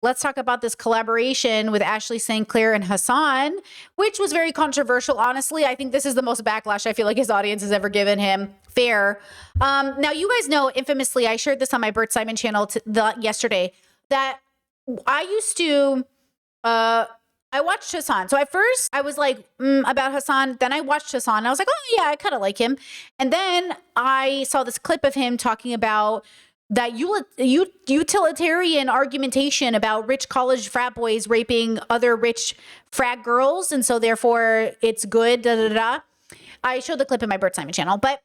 let's talk about this collaboration with Ashley St. Clair and Hasan, which was very controversial. Honestly, I think this is the most backlash I feel like his audience has ever given him. Fair. Now, you guys know, infamously, I shared this on my Bert Simon channel yesterday, that I used to, I watched Hasan. So at first I was like, about Hasan. Then I watched Hasan and I was like, oh yeah, I kind of like him. And then I saw this clip of him talking about that utilitarian argumentation about rich college frat boys raping other rich frat girls. And so therefore it's good, da, da, da. I showed the clip in my Bert Simon channel, but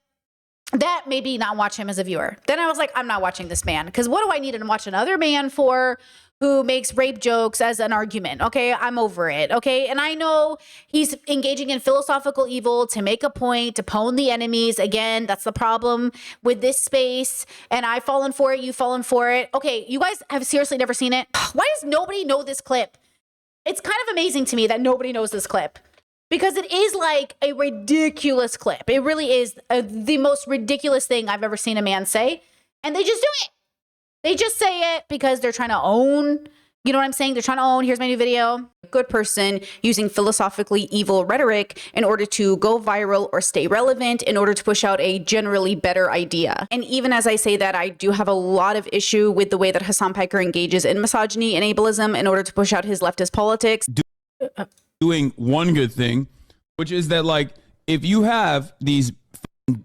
that made me not watch him as a viewer. Then I was like, I'm not watching this man, because what do I need to watch another man for who makes rape jokes as an argument? Okay, I'm over it. Okay, and I know he's engaging in philosophical evil to make a point, to pwn the enemies. Again, that's the problem with this space. And I've fallen for it. You've fallen for it. Okay, you guys have seriously never seen it? Why does nobody know this clip? It's kind of amazing to me that nobody knows this clip, because it is like a ridiculous clip. It really is the most ridiculous thing I've ever seen a man say. And they just do it. They just say it because they're trying to own, you know what I'm saying? They're trying to own, here's my new video. Good person using philosophically evil rhetoric in order to go viral or stay relevant, in order to push out a generally better idea. And even as I say that, I do have a lot of issue with the way that Hasan Piker engages in misogyny and ableism in order to push out his leftist politics. Doing one good thing, which is that, like, if you have these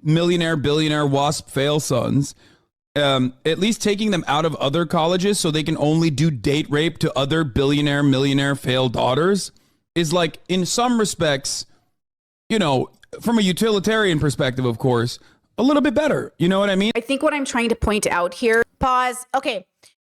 millionaire, billionaire, WASP fail sons, at least taking them out of other colleges so they can only do date rape to other billionaire, millionaire fail daughters is, like, in some respects, you know, from a utilitarian perspective, of course, a little bit better. You know what I mean? I think what I'm trying to point out here, pause. Okay.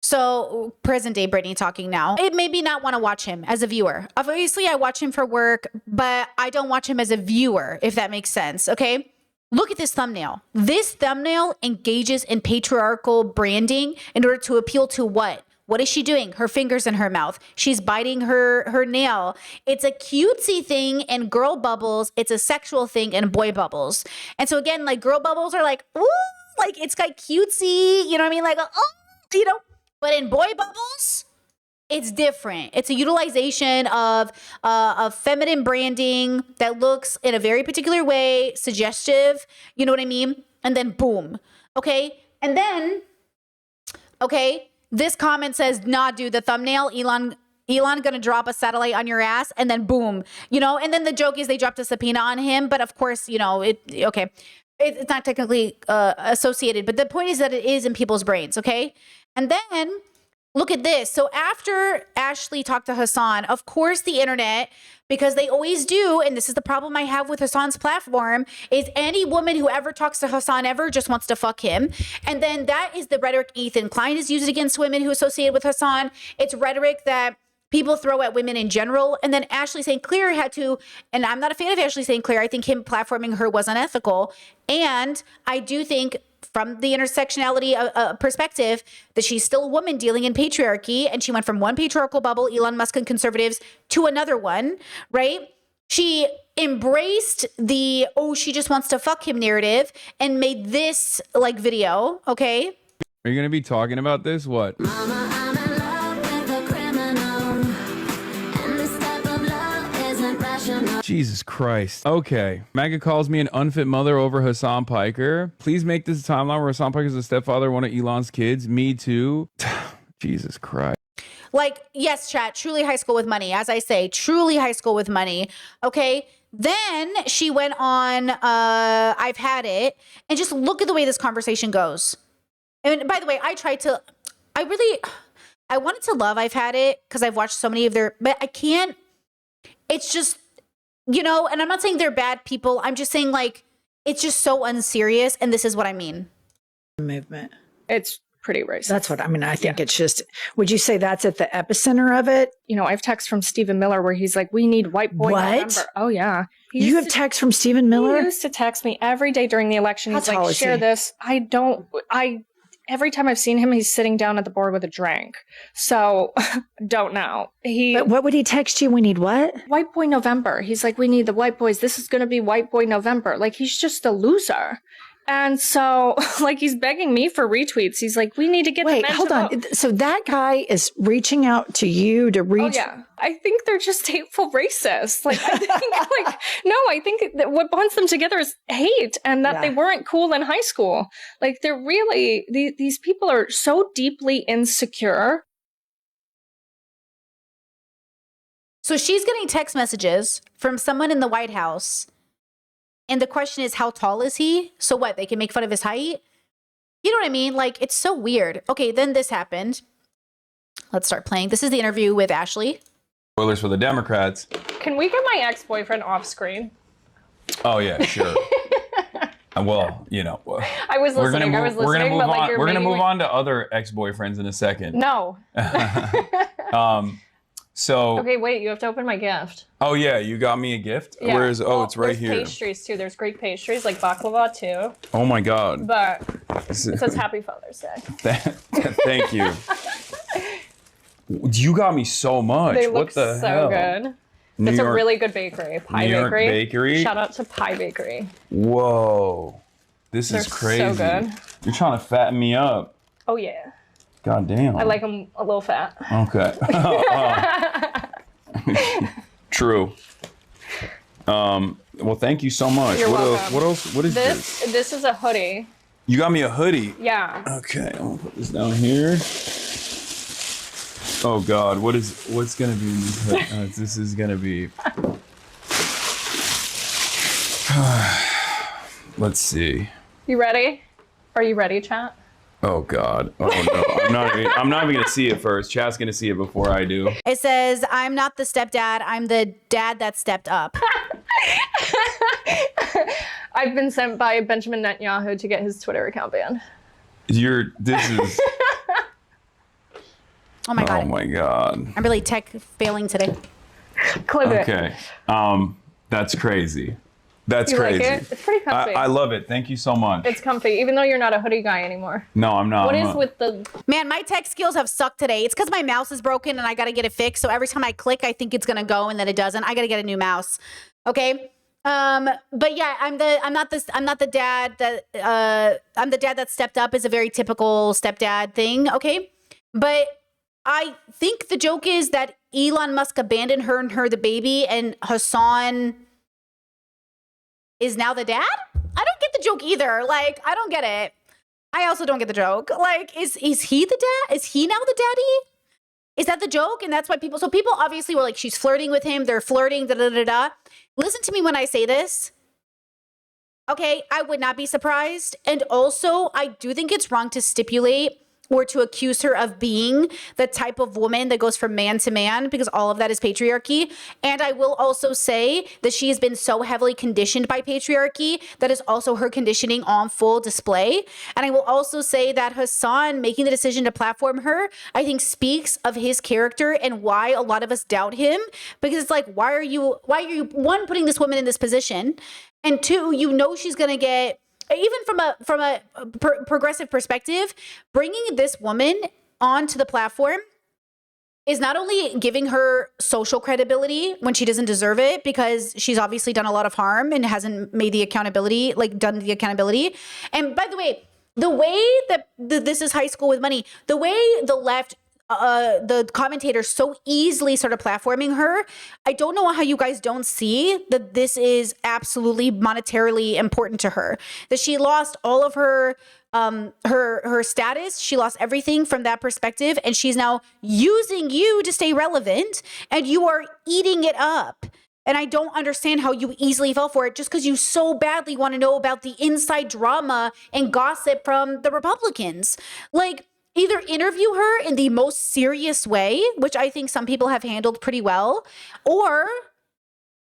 So present day Brittany talking now. It made me not want to watch him as a viewer. Obviously, I watch him for work, but I don't watch him as a viewer, if that makes sense. Okay. Look at this thumbnail. This thumbnail engages in patriarchal branding in order to appeal to what? What is she doing? Her fingers in her mouth. She's biting her nail. It's a cutesy thing in girl bubbles. It's a sexual thing in boy bubbles. And so again, like, girl bubbles are like, ooh, like, it's like cutesy, you know what I mean? Like, oh, you know. But in boy bubbles, it's different. It's a utilization of feminine branding that looks in a very particular way, suggestive, you know what I mean? And then boom, okay? And then, okay, this comment says, nah, dude, the thumbnail, Elon gonna drop a satellite on your ass, and then boom, you know? And then the joke is they dropped a subpoena on him, but of course, you know, okay. It's not technically associated, but the point is that it is in people's brains, okay? And then look at this. So after Ashley talked to Hasan, of course the internet, because they always do, and this is the problem I have with Hasan's platform, is any woman who ever talks to Hasan ever just wants to fuck him. And then that is the rhetoric Ethan Klein has used against women who associate with Hasan. It's rhetoric that people throw at women in general. And then Ashley St. Clair had to, and I'm not a fan of Ashley St. Clair. I think him platforming her was unethical. And I do think from the intersectionality perspective that she's still a woman dealing in patriarchy. And she went from one patriarchal bubble, Elon Musk and conservatives, to another one, right? She embraced the, oh, she just wants to fuck him narrative and made this like video, okay? Are you going to be talking about this? What? Mama, I'm in love with a criminal, and this type of love isn't rational. Jesus Christ. Okay. Maggie calls me an unfit mother over Hasan Piker. Please make this a timeline where Hasan Piker is the stepfather of one of Elon's kids. Me too. Jesus Christ. Like, yes, chat, truly high school with money. As I say, truly high school with money. Okay. Then she went on, I've had it. And just look at the way this conversation goes. And by the way, I wanted to love I've had it because I've watched so many of their, but I can't, it's just, you know, and I'm not saying they're bad people. I'm just saying, like, it's just so unserious. And this is what I mean. Movement. It's pretty racist. That's what I mean. I think it's just, would you say that's at the epicenter of it? You know, I have text from Stephen Miller where he's like, we need white boy What? November. Oh, yeah. You have text from Stephen Miller? He used to text me every day during the election. How He's tall like, is share he? this. Every time I've seen him, he's sitting down at the board with a drink. So, don't know. But what would he text you? We need what? White boy November. He's like, we need the white boys. This is going to be white boy November. Like, he's just a loser. And so, like, he's begging me for retweets. He's like, we need to get the Wait, men hold to on. vote. So that guy is reaching out to you to Oh, reach. yeah. I think they're just hateful racists. Like, I think, like, no, I think that what bonds them together is hate and that they weren't cool in high school. Like, they're really, these people are so deeply insecure. So she's getting text messages from someone in the White House. And the question is, how tall is he? So what? They can make fun of his height? You know what I mean? Like, it's so weird. Okay, then this happened. Let's start playing. This is the interview with Ashley. Spoilers for the Democrats. Can we get my ex-boyfriend off screen? Oh yeah, sure. Well, you know, I was listening. We're gonna move on to other ex-boyfriends in a second. No. So. Okay, wait. You have to open my gift. Oh yeah, you got me a gift. Yeah. Where is? Oh, Well, it's right there's here. Pastries too. There's Greek pastries like baklava too. Oh my God. But it says Happy Father's Day. Thank you. You got me so much. They what look the so hell? good. New It's York, a really good bakery. Pie New York Bakery. Bakery. Shout out to Pie Bakery. Whoa, this They're is crazy. so good. You're trying to fatten me up. Oh yeah. God damn. I like them a little fat. Okay. True. Well, thank you so much. You're what welcome. else? What is this? This is a hoodie. You got me a hoodie. Yeah. Okay, I'm gonna put this down here. Oh God, what's gonna be in this hoodie? This is gonna be. Let's see. You ready? Are you ready, chat? Oh God. Oh no. I'm not even gonna see it first. Chat's gonna see it before I do. It says, I'm not the stepdad. I'm the dad that stepped up. I've been sent by Benjamin Netanyahu to get his Twitter account banned. This is. Oh my God. Oh my God. I'm really tech failing today. Clip it. Okay. That's crazy. That's You crazy. like it? It's pretty comfy. I love it. Thank you so much. It's comfy, even though you're not a hoodie guy anymore. No, I'm not. What I'm is not. with the... Man, my tech skills have sucked today. It's because my mouse is broken and I got to get it fixed. So every time I click, I think it's going to go and then it doesn't. I got to get a new mouse. Okay. But yeah, I'm not the dad that, I'm the dad that stepped up is a very typical stepdad thing. Okay. But I think the joke is that Elon Musk abandoned her and her the baby, and Hasan is now the dad? I don't get the joke either. Like, I don't get it. I also don't get the joke. Like, is he the dad? Is he now the daddy? Is that the joke? And that's why people obviously were like, she's flirting with him. They're flirting, da da da da. Listen to me when I say this. Okay, I would not be surprised. And also, I do think it's wrong to stipulate or to accuse her of being the type of woman that goes from man to man, because all of that is patriarchy. And I will also say that she has been so heavily conditioned by patriarchy that is also her conditioning on full display. And I will also say that Hasan making the decision to platform her, I think speaks of his character and why a lot of us doubt him, because it's like, why are you one, putting this woman in this position, and two, you know she's going to get, even from a progressive perspective, bringing this woman onto the platform is not only giving her social credibility when she doesn't deserve it, because she's obviously done a lot of harm and hasn't made the accountability, done the accountability. And by the way that this is high school with money, the way the left, the commentators so easily started platforming her, I don't know how you guys don't see that this is absolutely monetarily important to her. That she lost all of her status, she lost everything from that perspective, and she's now using you to stay relevant, and you are eating it up. And I don't understand how you easily fell for it just because you so badly want to know about the inside drama and gossip from the Republicans. Like, either interview her in the most serious way, which I think some people have handled pretty well, or,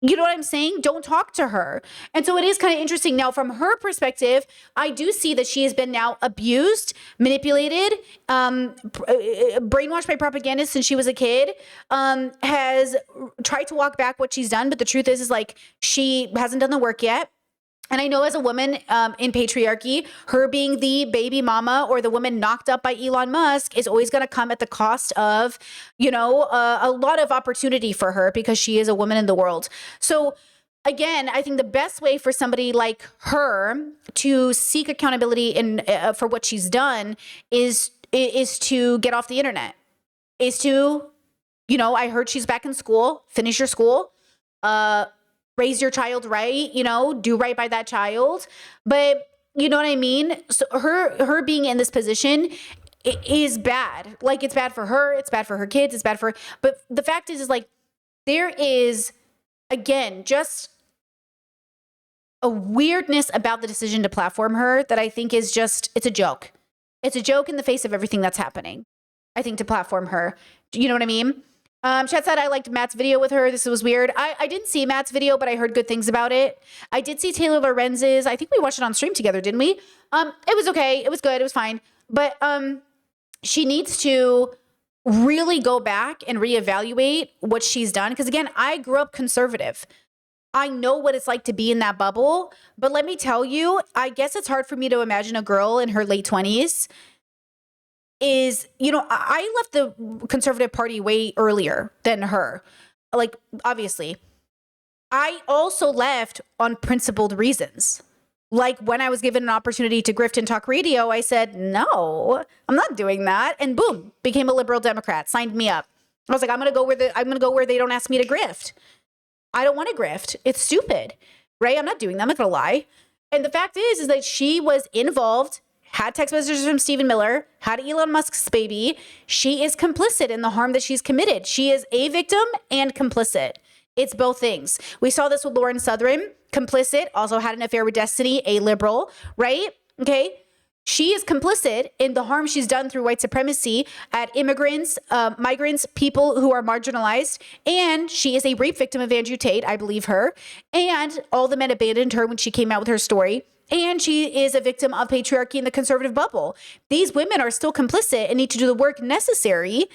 you know what I'm saying? Don't talk to her. And so it is kind of interesting. Now, from her perspective, I do see that she has been now abused, manipulated, brainwashed by propagandists since she was a kid, has tried to walk back what she's done. But the truth is like, she hasn't done the work yet. And I know as a woman in patriarchy, her being the baby mama or the woman knocked up by Elon Musk is always going to come at the cost of, a lot of opportunity for her because she is a woman in the world. So again, I think the best way for somebody like her to seek accountability in for what she's done is to get off the internet. Is to, you know, I heard she's back in school. Finish your school. Raise your child right. You know, do right by that child. But you know what I mean? So her being in this position is bad. Like, it's bad for her. It's bad for her kids. It's bad for. But the fact is like there is, again, just a weirdness about the decision to platform her that I think is just, it's a joke. It's a joke in the face of everything that's happening, I think, to platform her. You know what I mean? Chat said, I liked Matt's video with her. This was weird. I didn't see Matt's video, but I heard good things about it. I did see Taylor Lorenz's. I think we watched it on stream together, didn't we? It was okay. It was good. It was fine. But she needs to really go back and reevaluate what she's done. Because again, I grew up conservative. I know what it's like to be in that bubble. But let me tell you, I guess it's hard for me to imagine a girl in her late 20s is, you know, I left the conservative party way earlier than her. Like, obviously. I also left on principled reasons. Like, when I was given an opportunity to grift and talk radio, I said, no, I'm not doing that. And boom, became a liberal Democrat, signed me up. I was like, I'm going to go where they don't ask me to grift. I don't want to grift. It's stupid, right? I'm not doing that. I'm not going to lie. And the fact is that she was involved, had text messages from Stephen Miller, had Elon Musk's baby. She is complicit in the harm that she's committed. She is a victim and complicit. It's both things. We saw this with Lauren Southern, complicit, also had an affair with Destiny, a liberal, right? Okay. She is complicit in the harm she's done through white supremacy at immigrants, migrants, people who are marginalized. And she is a rape victim of Andrew Tate, I believe her. And all the men abandoned her when she came out with her story. And she is a victim of patriarchy in the conservative bubble. These women are still complicit and need to do the work necessary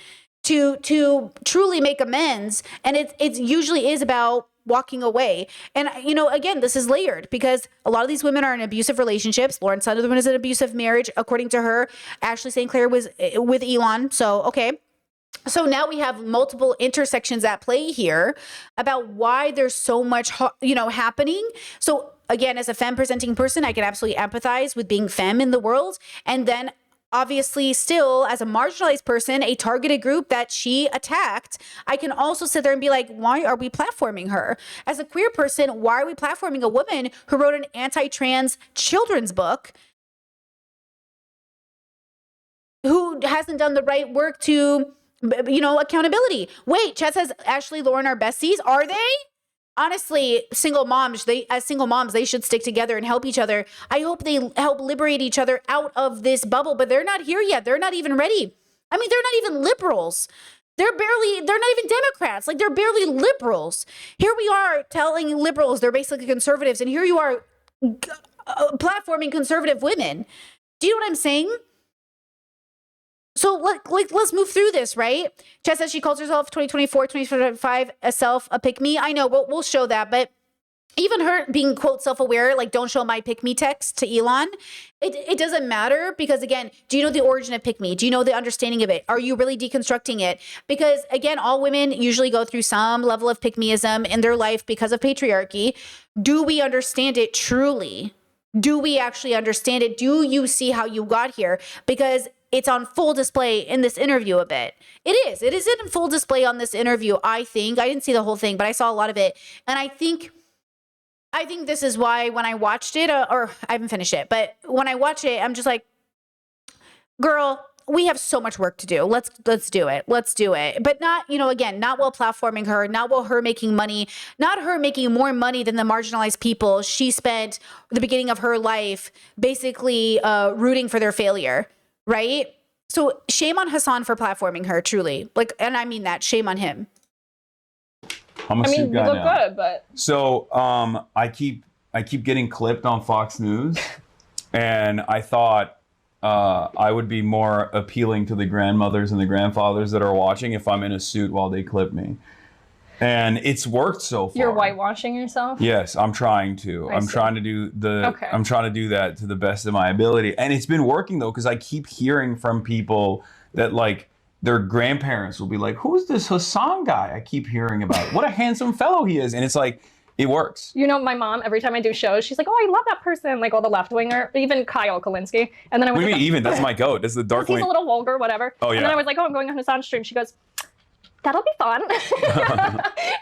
to truly make amends. And it usually is about walking away. And, you know, again, this is layered because a lot of these women are in abusive relationships. Lauren Southern is in an abusive marriage, according to her. Ashley St. Clair was with Elon. So, okay. So now we have multiple intersections at play here about why there's so much, you know, happening. So again, as a femme presenting person, I can absolutely empathize with being femme in the world. And then obviously still as a marginalized person, a targeted group that she attacked, I can also sit there and be like, why are we platforming her? As a queer person, why are we platforming a woman who wrote an anti-trans children's book, who hasn't done the right work to, you know, accountability? Wait, Chet says Ashley, Lauren are besties. Are they? Honestly, single moms, they should stick together and help each other. I hope they help liberate each other out of this bubble, but they're not here yet. They're not even ready. I mean, they're not even liberals. They're not even Democrats. Like, they're barely liberals. Here we are telling liberals they're basically conservatives, and here you are platforming conservative women. Do you know what I'm saying? So let's move through this, right? Chess says she calls herself 2024, 2025 a self, a pick me. I know, we'll show that. But even her being, quote, self-aware, like, don't show my pick me text to Elon, it doesn't matter because, again, do you know the origin of pick me? Do you know the understanding of it? Are you really deconstructing it? Because, again, all women usually go through some level of pick meism in their life because of patriarchy. Do we understand it truly? Do we actually understand it? Do you see how you got here? Because it's on full display in this interview a bit. It is in full display on this interview, I think. I didn't see the whole thing, but I saw a lot of it. And I think this is why when I watched it, or I haven't finished it, but when I watch it, I'm just like, girl, we have so much work to do. Let's do it. Let's do it. But not, you know, again, not while platforming her, not while her making money, not her making more money than the marginalized people she spent the beginning of her life basically rooting for their failure. Right? So shame on Hasan for platforming her, truly. Like, and I mean that. Shame on him. I'm a suit guy you look now. good, but So I keep getting clipped on Fox News, and I thought I would be more appealing to the grandmothers and the grandfathers that are watching if I'm in a suit while they clip me. And it's worked so far. you're whitewashing yourself? Yes, I'm trying to. I'm see. trying to do Okay. I'm trying to do that to the best of my ability. And it's been working though, because I keep hearing from people that, like, their grandparents will be like, who's this Hasan guy I keep hearing about? What a handsome fellow he is. And it's like, It works. You know, my mom, every time I do shows, she's like, oh, I love that person, like all the left winger, even Kyle Kalinske. And then I was What do you like, mean even? That's my goat. That's the dark he's wing. a little vulgar, whatever. Oh, yeah. And then I was like, oh, I'm going on Hasan's stream. She goes, that'll be fun.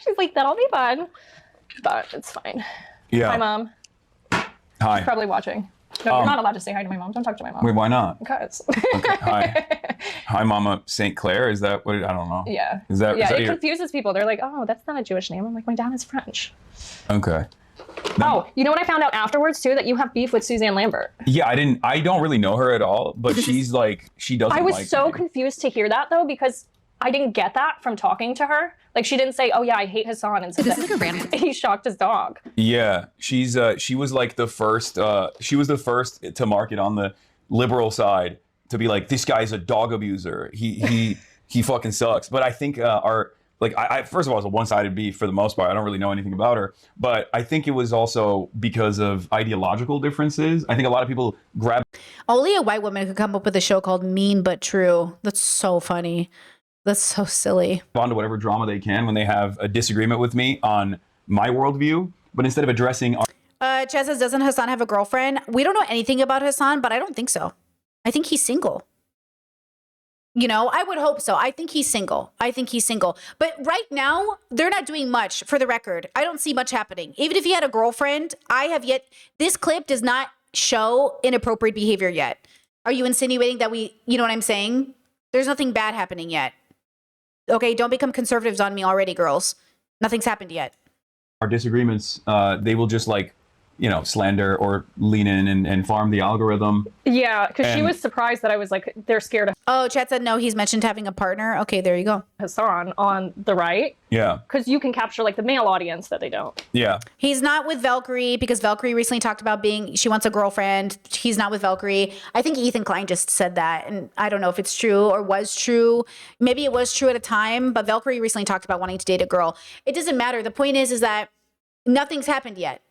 She's like, that'll be fun. But it's fine. Yeah. Hi, Mom. Hi. She's probably watching. No, you're not allowed to say hi to my mom. Don't talk to my mom. Wait, why not? Because. Okay. Hi. Hi, Mama St. Clair. Is that what? I don't know. Yeah. Is that it your... confuses people. They're like, oh, that's not a Jewish name. I'm like, my dad is French. Okay. Oh, you know what I found out afterwards too? That you have beef with Suzanne Lambert. Yeah, I don't really know her at all, but she's like, she doesn't I was like so me. confused to hear that though, because I didn't get that from talking to her. Like she didn't say, oh yeah, I hate Hasan, and said This is like a random. he shocked his dog. Yeah, she was like the first, she was the first to market on the liberal side to be like, this guy's a dog abuser. He fucking sucks. But I think I first of all, it's a one-sided beef for the most part. I don't really know anything about her, but I think it was also because of ideological differences. I think a lot of people grab Only a white woman could come up with a show called Mean But True. That's so funny. That's so silly. onto whatever drama they can when they have a disagreement with me on my worldview, but instead of addressing Chaz says, doesn't Hasan have a girlfriend? We don't know anything about Hasan, but I don't think so. I think he's single. You know, I would hope so. I think he's single. But right now, they're not doing much, for the record. I don't see much happening. Even if he had a girlfriend, this clip does not show inappropriate behavior yet. Are you insinuating that you know what I'm saying? There's nothing bad happening yet. Okay, don't become conservatives on me already, girls. Nothing's happened yet. our disagreements, they will just slander or lean in and farm the algorithm. Yeah, because she And- was surprised that I was like, they're scared of Oh, Chat said no, he's mentioned having a partner. Okay, there you go. Hasan on the right. Yeah. Because you can capture like the male audience that they don't. Yeah. He's not with Valkyrie because Valkyrie recently talked about she wants a girlfriend. He's not with Valkyrie. I think Ethan Klein just said that, and I don't know if it's true or was true. Maybe it was true at a time, but Valkyrie recently talked about wanting to date a girl. It doesn't matter. The point is that nothing's happened yet.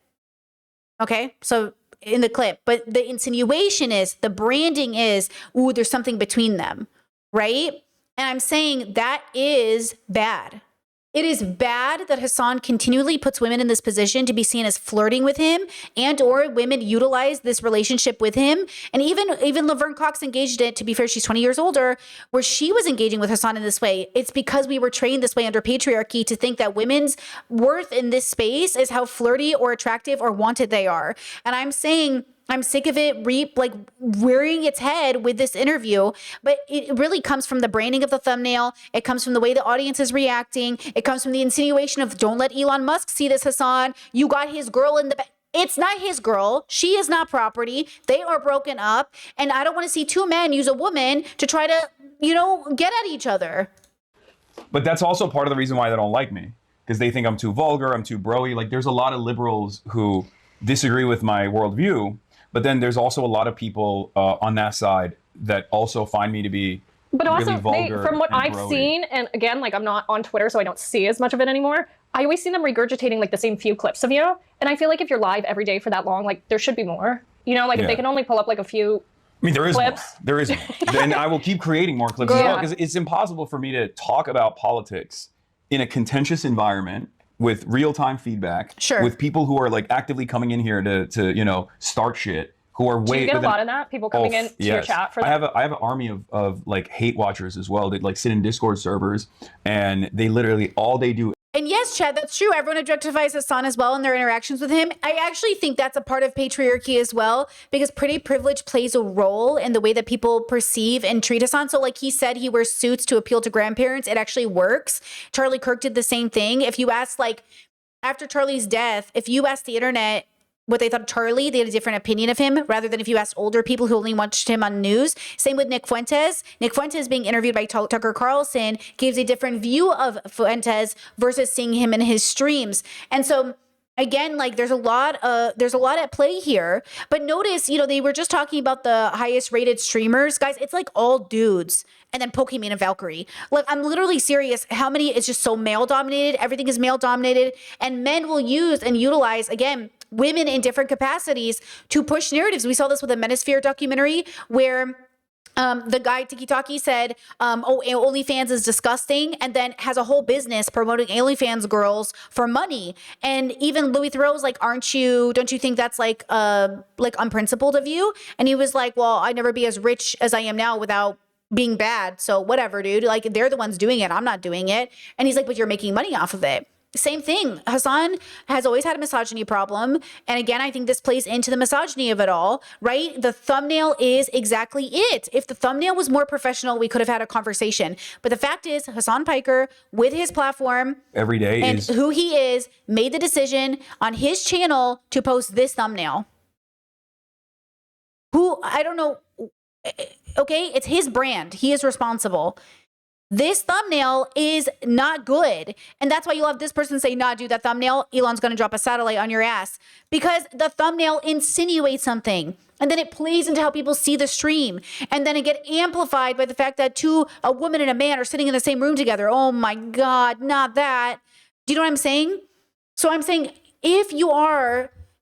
Okay? So in the clip, but the insinuation is, the branding is, ooh, there's something between them, right? And I'm saying that is bad. It is bad that Hasan continually puts women in this position to be seen as flirting with him, and or women utilize this relationship with him. And even Laverne Cox engaged in it. To be fair, she's 20 years older, where she was engaging with Hasan in this way. It's because we were trained this way under patriarchy to think that women's worth in this space is how flirty or attractive or wanted they are. And I'm saying, I'm sick of it rearing its head with this interview, but it really comes from the branding of the thumbnail. It comes from the way the audience is reacting. It comes from the insinuation of, don't let Elon Musk see this, Hasan. You got his girl in the back. It's not his girl. She is not property. They are broken up. And I don't want to see two men use a woman to try to, get at each other. But that's also part of the reason why they don't like me, because they think I'm too vulgar, I'm too broy. Like, there's a lot of liberals who disagree with my worldview. But then there's also a lot of people on that side that also find me to be But really also, vulgar from what and I've broy. seen, and again, I'm not on Twitter, so I don't see as much of it anymore. I always see them regurgitating the same few clips of you. And I feel like if you're live every day for that long, there should be more. If Yeah. they can only pull up a few I mean, there is clips. more. There is more. And I will keep creating more clips as well, because it's impossible for me to talk about politics in a contentious environment with real-time feedback, Sure. with people who are actively coming in here to start shit, who are Do you get a lot of that? People coming in to your yes. chat for I that? have an army of hate watchers as well that sit in Discord servers, and they literally all they do. And yes, Chad, that's true. Everyone objectifies Hasan as well in their interactions with him. I actually think that's a part of patriarchy as well, because pretty privilege plays a role in the way that people perceive and treat Hasan. So he said he wears suits to appeal to grandparents. It actually works. Charlie Kirk did the same thing. If you ask, after Charlie's death, if you asked the internet what they thought of Charlie, they had a different opinion of him, rather than if you asked older people who only watched him on news. Same with Nick Fuentes. Nick Fuentes being interviewed by Tucker Carlson gives a different view of Fuentes versus seeing him in his streams. And so again, there's a lot at play here. But notice, they were just talking about the highest rated streamers. Guys, it's all dudes. And then Pokemon and Valkyrie. I'm literally serious. How many? It's just so male dominated. Everything is male dominated. And men will use and utilize, again, women in different capacities to push narratives. We saw this with the Manosphere documentary, where the guy Tiki Taki said, OnlyFans is disgusting, and then has a whole business promoting OnlyFans girls for money. And even Louis Theroux's like, don't you think that's like unprincipled of you? And he was like, well, I'd never be as rich as I am now without being bad. So whatever, dude. Like, they're the ones doing it. I'm not doing it. And he's like, but you're making money off of it. Same thing. Hasan has always had a misogyny problem. And again, I think this plays into the misogyny of it all, right? The thumbnail is exactly it. If the thumbnail was more professional, we could have had a conversation. But the fact is, Hasan Piker, with his platform every day and who he is, made the decision on his channel to post this thumbnail. I don't know. Okay, it's his brand. He is responsible. This thumbnail is not good. And that's why you'll have this person say, nah, dude, that thumbnail, Elon's going to drop a satellite on your ass. Because the thumbnail insinuates something. And then it plays into how people see the stream. And then it gets amplified by the fact that a woman and a man are sitting in the same room together. Oh my God, not that. Do you know what I'm saying? So I'm saying,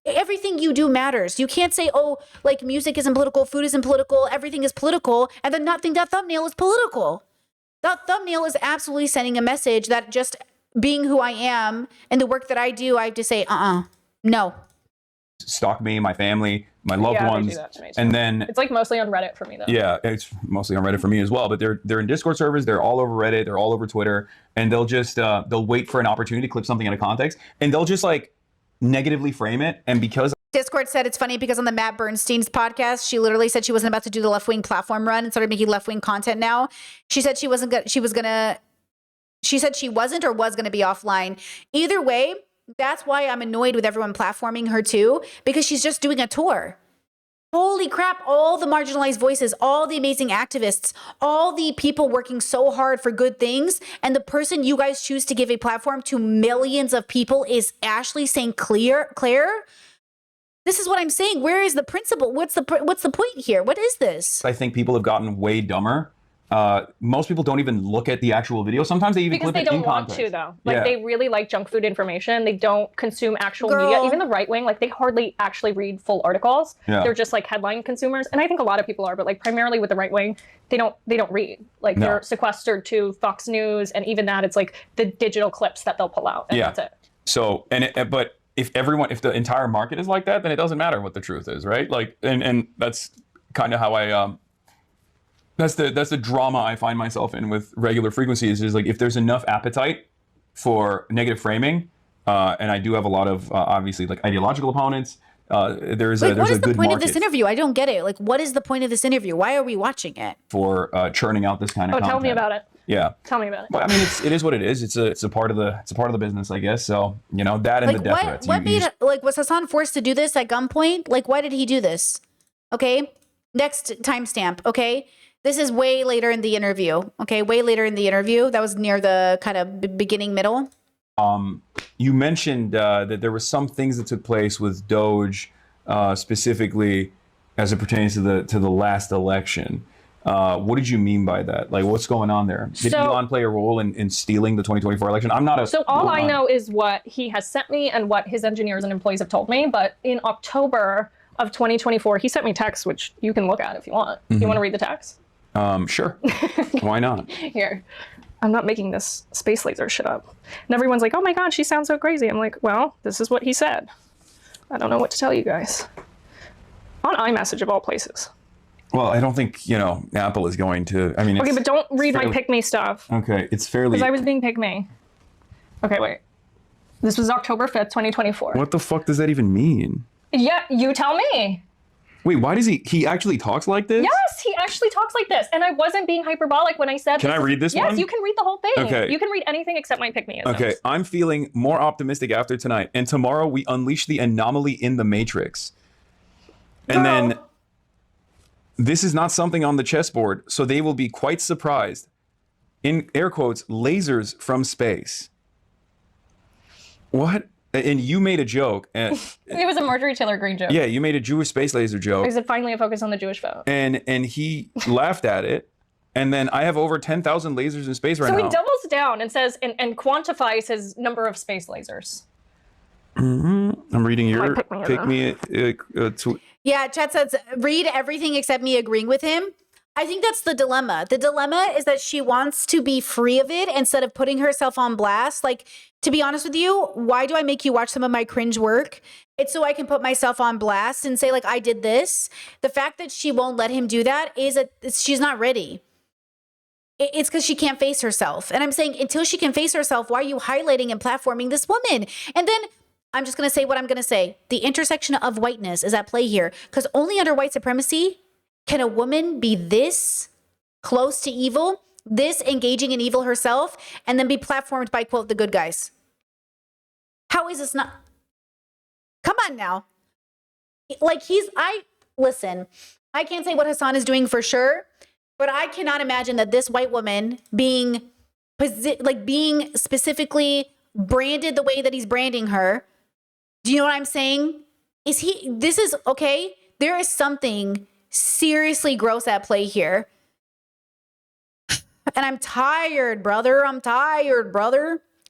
everything you do matters. You can't say, oh, like music isn't political, food isn't political, everything is political, and then not think that thumbnail is political. That thumbnail is absolutely sending a message that just being who I am and the work that I do, I have to say, no. Stalk me, my family, my loved ones. They do that to me too. And then it's like mostly on Reddit for me though. Yeah, it's mostly on Reddit for me as well. But they're in Discord servers, they're all over Reddit, they're all over Twitter, and they'll just they'll wait for an opportunity to clip something out of context, and they'll just like negatively frame it. And because Discord said it's funny because on the Matt Bernstein's podcast, she literally said she wasn't about to do the left-wing platform run and started making left-wing content now. She said she said she wasn't or was gonna be offline. Either way, that's why I'm annoyed with everyone platforming her too, because she's just doing a tour. Holy crap, all the marginalized voices, all the amazing activists, all the people working so hard for good things, and the person you guys choose to give a platform to millions of people is Ashley St. Clair. This is what I'm saying. Where is the principle? What's the point here? What is this? I think people have gotten way dumber. Most people don't even look at the actual video. Sometimes they even because clip they it in don't want context. to though. Like they really like junk food information. They don't consume actual media. Even the right wing, like they hardly actually read full articles. Yeah. They're just like headline consumers. And I think a lot of people are, but like primarily with the right wing, they don't read. Like they're sequestered to Fox News, and even that, it's like the digital clips that they'll pull out, and that's it. So but if the entire market is like that, then it doesn't matter what the truth is, right? Like, and that's kind of how I that's the drama I find myself in with regular frequencies, is like if there's enough appetite for negative framing, and I do have a lot of obviously like ideological opponents. There's a what is the good point market of this interview? I don't get it. Like, what is the point of this interview? Why are we watching it? For churning out this kind of content. Tell me about it. Yeah. Tell me about it. Well, I mean, it is what it is. It's a part of the business, I guess. So, you know, that and Like, the death threats. what was Hasan forced to do this at gunpoint? Like, why did he do this? Okay. Next timestamp. Okay. This is way later in the interview. Okay. Way later in the interview. That was near the kind of beginning, middle. You mentioned that there were some things that took place with Doge, specifically as it pertains to the last election. What did you mean by that? Like, what's going on there? Did Elon play a role in stealing the 2024 election? I'm not a... So all I know is what he has sent me and what his engineers and employees have told me. But in October of 2024, he sent me text, which you can look at if you want. You want to read the text? Sure. Why not? Here. I'm not making this space laser shit up. And everyone's like, oh my God, she sounds so crazy. I'm like, well, this is what he said. I don't know what to tell you guys. On iMessage of all places. Well, I don't think, Apple is going to, I mean, okay, but don't read my pick me stuff. Okay, it's fairly... Because I was being pick me. Okay, wait. This was October 5th, 2024. What the fuck does that even mean? Yeah, you tell me. Wait, why does he actually talks like this? Yes, he actually talks like this. And I wasn't being hyperbolic when I said Can I read this one? Yes, you can read the whole thing. Okay. You can read anything except my pick me. Okay, I'm feeling more optimistic after tonight. And tomorrow we unleash the anomaly in the Matrix. And then... This is not something on the chessboard, so they will be quite surprised. In air quotes, lasers from space. What? And you made a joke. And, it was a Marjorie Taylor Greene joke. Yeah, you made a Jewish space laser joke. I said finally a focus on the Jewish vote. And he laughed at it. And then I have over 10,000 lasers in space right now. So he doubles down and says, and quantifies his number of space lasers. I'm reading your pick me. Yeah, chat says read everything except me agreeing with him. I think that's the dilemma. The dilemma is that she wants to be free of it instead of putting herself on blast. Like, to be honest with you, why do I make you watch some of my cringe work? It's so I can put myself on blast and say, like, I did this. The fact that she won't let him do that is that she's not ready. It's because she can't face herself. And I'm saying, until she can face herself, why are you highlighting and platforming this woman? And then I'm just going to say what I'm going to say. The intersection of whiteness is at play here, because only under white supremacy can a woman be this close to evil, this engaging in evil herself, and then be platformed by, quote, the good guys. How is this not? Come on now. Like, listen, I can't say what Hasan is doing for sure, but I cannot imagine that this white woman being specifically branded the way that he's branding her. Do you know what I'm saying? This is okay. There is something seriously gross at play here. And I'm tired, brother.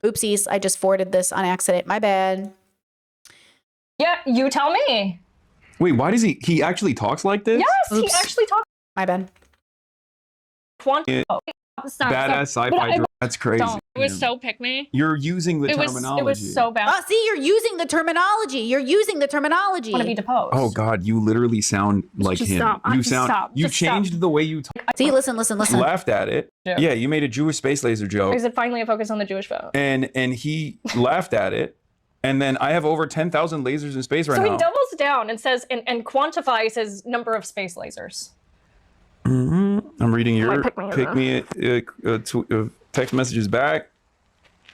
Oopsies. I just forwarded this on accident. My bad. Yeah, you tell me. Wait, why does he actually talks like this? Yes, Oops. he actually talks. My bad. Badass sci-fi. That's crazy. It was so pick me. You're using the terminology. It was so bad. Oh, see, you're using the terminology. I want to be deposed. Oh God, you literally sound like Just him. stop. You Just sound. stop. You Just changed stop. the way you talk. See, listen. Laughed at it. Yeah, you made a Jewish space laser joke, Is it finally a focus on the Jewish vote? and he laughed at it, and then I have over 10,000 lasers in space right So now. he doubles down and says and quantifies his number of space lasers. I'm reading your pick me text messages back.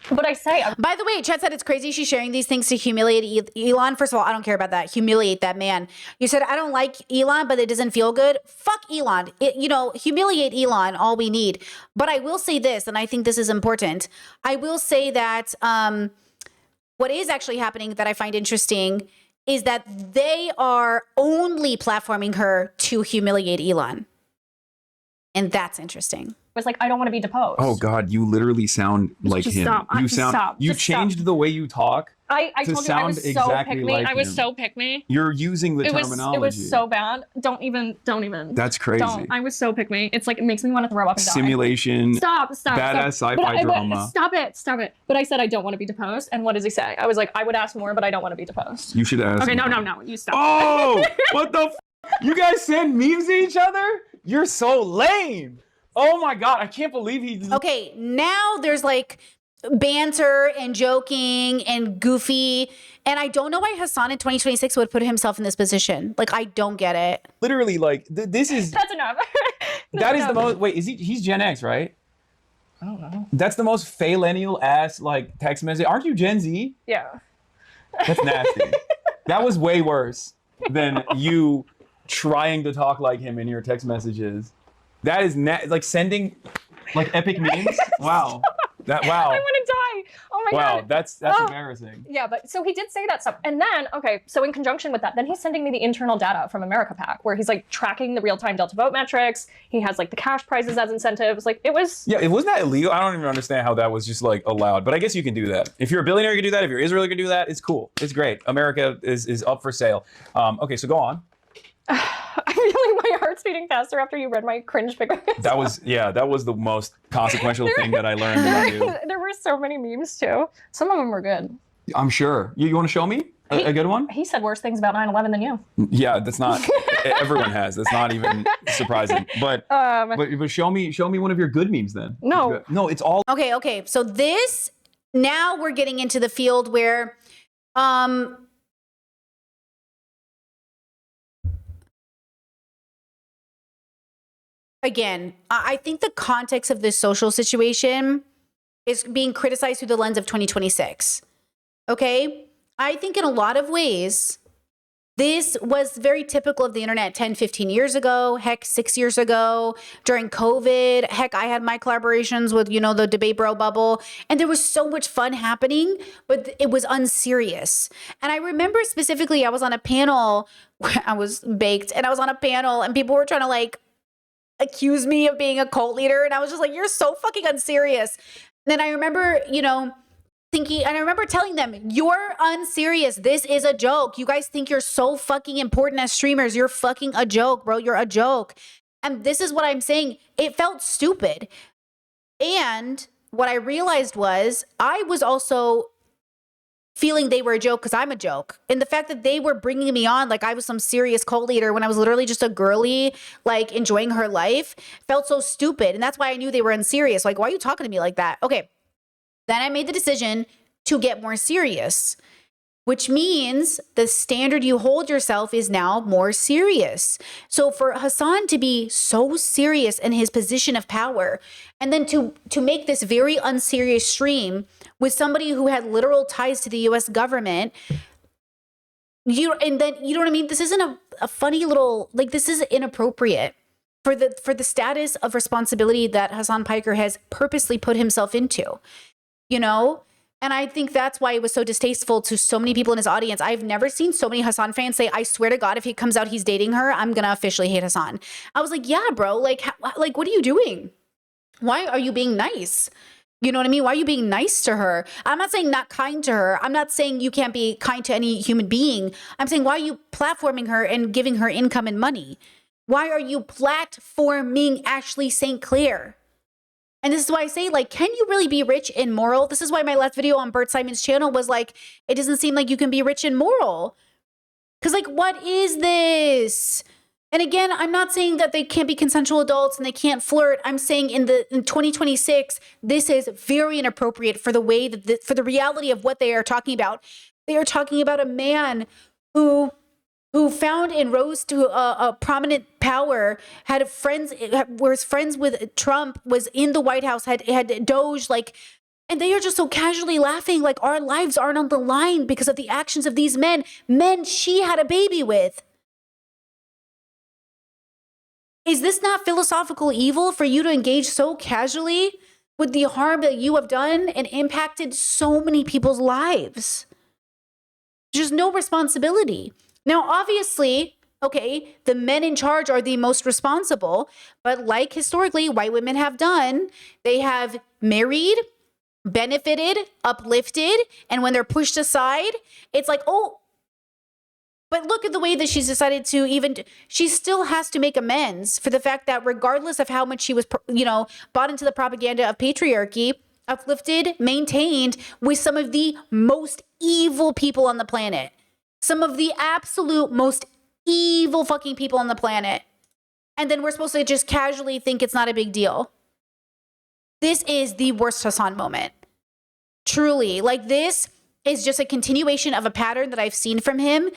But I say, By the way, Chet said it's crazy she's sharing these things to humiliate Elon. First of all, I don't care about that. Humiliate that man. You said, I don't like Elon, but it doesn't feel good. Fuck Elon. Humiliate Elon, all we need. But I will say this, and I think this is important. I will say that what is actually happening that I find interesting is that they are only platforming her to humiliate Elon. And that's interesting. was like, I don't want to be deposed. Oh God, you literally sound like Just him. stop. You Just sound. stop. You Just changed stop. the way you talk. I to told you I was sound so exactly pick me. like I was him. so pick me. You're using the terminology. It was so bad. Don't even. That's crazy. Don't. I was so pick me. It's like, it makes me want to throw up and die. Simulation. Stop. Badass stop. sci-fi drama. Stop it. But I said I don't want to be deposed. And what does he say? I was like, I would ask more, but I don't want to be deposed. You should ask. Okay, me. no. You stop. Oh, what the? You guys send memes to each other? You're so lame. Oh my God, I can't believe he. Okay, now there's like banter and joking and goofy. And I don't know why Hasan in 2026 would put himself in this position. Like, I don't get it. Literally, like, this is. That's enough. That is the most. Wait, is he? He's Gen X, right? I don't know. That's the most millennial ass like text message. Aren't you Gen Z? Yeah. That's nasty. That was way worse than you trying to talk like him in your text messages. That is like sending like epic memes. Wow. Wow. I want to die. Oh my Wow, God. that's embarrassing. Yeah, but so he did say that stuff. And then, okay, so in conjunction with that, then he's sending me the internal data from America Pack, where he's like tracking the real-time Delta vote metrics. He has like the cash prizes as incentives. Like, it was. Yeah, it wasn't that illegal. I don't even understand how that was just like allowed. But I guess you can do that. If you're a billionaire, you can do that. If you're Israel, you can do that. It's cool. It's great. America is up for sale. Okay, so go on. I feel like my heart's beating faster after you read my cringe figures. That was the most consequential thing that I learned about you. There were so many memes too. Some of them were good. I'm sure. You want to show me a good one? He said worse things about 9/11 than you. Yeah, that's not. Everyone has. That's not even surprising. But show me one of your good memes then. No. No, it's all. Okay. So this, now we're getting into the field where, again, I think the context of this social situation is being criticized through the lens of 2026. Okay? I think in a lot of ways, this was very typical of the internet 10, 15 years ago, heck, 6 years ago, during COVID. Heck, I had my collaborations with, the Debate Bro bubble, and there was so much fun happening, but it was unserious. And I remember specifically, I was on a panel where I was baked, and I was on a panel, and people were trying to like accuse me of being a cult leader. And I was just like, you're so fucking unserious. And then I remember, thinking, and I remember telling them, you're unserious. This is a joke. You guys think you're so fucking important as streamers. You're fucking a joke, bro. You're a joke. And this is what I'm saying. It felt stupid. And what I realized was I was also feeling they were a joke because I'm a joke. And the fact that they were bringing me on like I was some serious cult leader when I was literally just a girly, like enjoying her life, felt so stupid. And that's why I knew they were unserious. Like, why are you talking to me like that? Okay. Then I made the decision to get more serious, which means the standard you hold yourself is now more serious. So for Hasan to be so serious in his position of power, and then to make this very unserious stream with somebody who had literal ties to the US government, and then, you know what I mean? This isn't a funny little, like, this is inappropriate for the status of responsibility that Hasan Piker has purposely put himself into, you know? And I think that's why it was so distasteful to so many people in his audience. I've never seen so many Hasan fans say, I swear to God, if he comes out, he's dating her, I'm going to officially hate Hasan. I was like, yeah, bro, like, what are you doing? Why are you being nice? You know what I mean? Why are you being nice to her? I'm not saying not kind to her. I'm not saying you can't be kind to any human being. I'm saying, why are you platforming her and giving her income and money? Why are you platforming Ashley St. Clair? And this is why I say, like, can you really be rich and moral? This is why my last video on Bert Simon's channel was like, it doesn't seem like you can be rich and moral. Because, like, what is this? And again, I'm not saying that they can't be consensual adults and they can't flirt. I'm saying in 2026, this is very inappropriate for the way that for the reality of what they are talking about. They are talking about a man who found and rose to a prominent power, had friends, was friends with Trump, was in the White House, had Doge, like, and they are just so casually laughing like our lives aren't on the line because of the actions of these men she had a baby with. Is this not philosophical evil for you to engage so casually with the harm that you have done and impacted so many people's lives? Just no responsibility. Now, obviously, okay, the men in charge are the most responsible, but like historically white women have done, they have married, benefited, uplifted, and when they're pushed aside, it's like, oh, but look at the way that she's decided to she still has to make amends for the fact that regardless of how much she was, bought into the propaganda of patriarchy, uplifted, maintained with some of the most evil people on the planet. Some of the absolute most evil fucking people on the planet. And then we're supposed to just casually think it's not a big deal. This is the worst Hasan moment. Truly. Like, this is just a continuation of a pattern that I've seen from him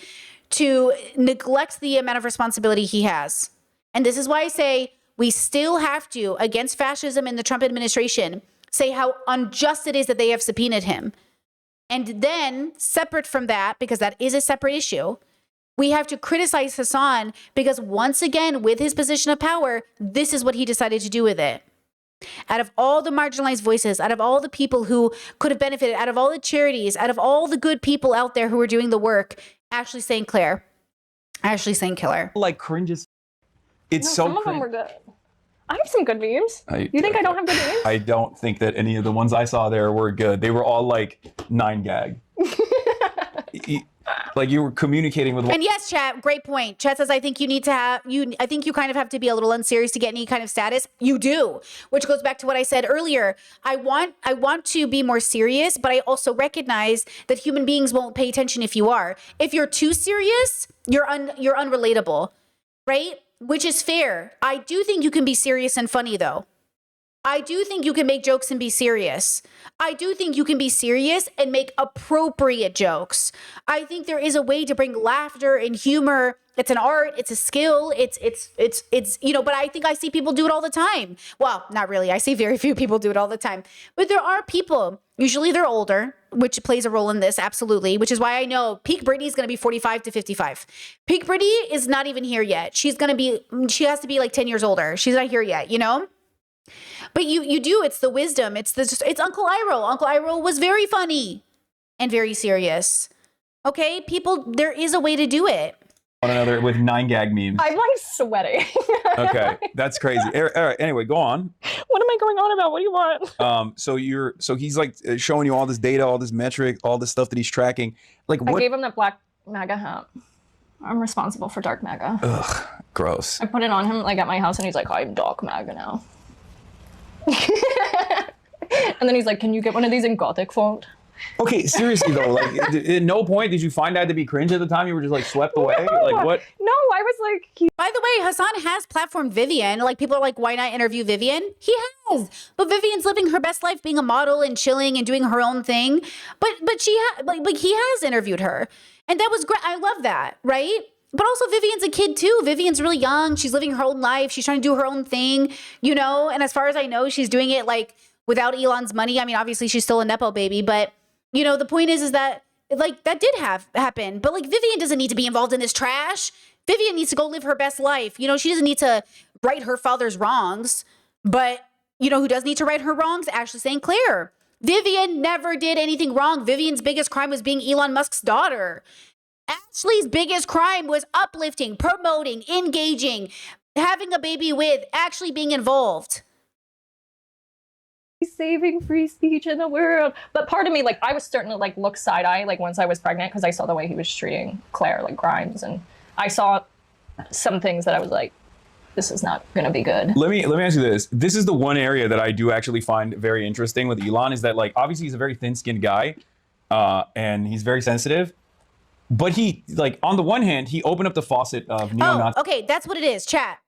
to neglect the amount of responsibility he has. And this is why I say we still have to, against fascism in the Trump administration, say how unjust it is that they have subpoenaed him. And then, separate from that, because that is a separate issue, we have to criticize Hasan because once again, with his position of power, this is what he decided to do with it. Out of all the marginalized voices, out of all the people who could have benefited, out of all the charities, out of all the good people out there who are doing the work, Ashley St. Clair, Ashley St. Killer. Like, cringes. It's so some of them were good. I have some good memes. You think I don't have good memes? I don't think that any of the ones I saw there were good. They were all like 9gag. Like, you were communicating with. And yes, chat, great point. Chat says, I think you need to have I think you kind of have to be a little unserious to get any kind of status. You do, which goes back to what I said earlier. I want to be more serious, but I also recognize that human beings won't pay attention if you are. If you're too serious, you're unrelatable, right? Which is fair. I do think you can be serious and funny, though. I do think you can make jokes and be serious. I do think you can be serious and make appropriate jokes. I think there is a way to bring laughter and humor. It's an art, it's a skill, it's but I think I see people do it all the time. Well, not really. I see very few people do it all the time. But there are people, usually they're older, which plays a role in this, absolutely, which is why I know peak Brittany is going to be 45 to 55. Peak Brittany is not even here yet. She has to be like 10 years older. She's not here yet, But you do, it's the wisdom. It's Uncle Iroh. Uncle Iroh was very funny and very serious. Okay, people, there is a way to do it. One another with 9gag memes. I'm like sweating. Okay, that's crazy. All right, anyway, go on. What am I going on about? What do you want? So he's like showing you all this data, all this metric, all this stuff that he's tracking. Like, what? I gave him the black MAGA hat. I'm responsible for dark MAGA. Ugh, gross. I put it on him like at my house and he's like, I'm dark MAGA now. And then he's like, can you get one of these in Gothic font? Okay, seriously though, like at no point did you find that to be cringe at the time? You were just like swept away? Like what? No, I was like, By the way, Hasan has platformed Vivian. Like, people are like, why not interview Vivian? He has. But Vivian's living her best life being a model and chilling and doing her own thing. But she like he has interviewed her. And that was great. I love that, right? But also Vivian's a kid too. Vivian's really young. She's living her own life. She's trying to do her own thing, you know? And as far as I know, she's doing it like without Elon's money. I mean, obviously she's still a Nepo baby, but you know, the point is that like that did happen. But like Vivian doesn't need to be involved in this trash. Vivian needs to go live her best life. You know, she doesn't need to right her father's wrongs. But you know who does need to right her wrongs? Ashley St. Clair. Vivian never did anything wrong. Vivian's biggest crime was being Elon Musk's daughter. Ashley's biggest crime was uplifting, promoting, engaging, having a baby with, actually being involved. saving free speech in the world. But part of me, like, I was starting to like look side eye, like once I was pregnant, because I saw the way he was treating Claire, like Grimes, and I saw some things that I was like, this is not going to be good. Let me ask you this. This is the one area that I do actually find very interesting with Elon, is that like obviously he's a very thin-skinned guy, and he's very sensitive. But he, like, on the one hand, he opened up the faucet of neo-Nazi. Oh, okay, that's what it is, chat.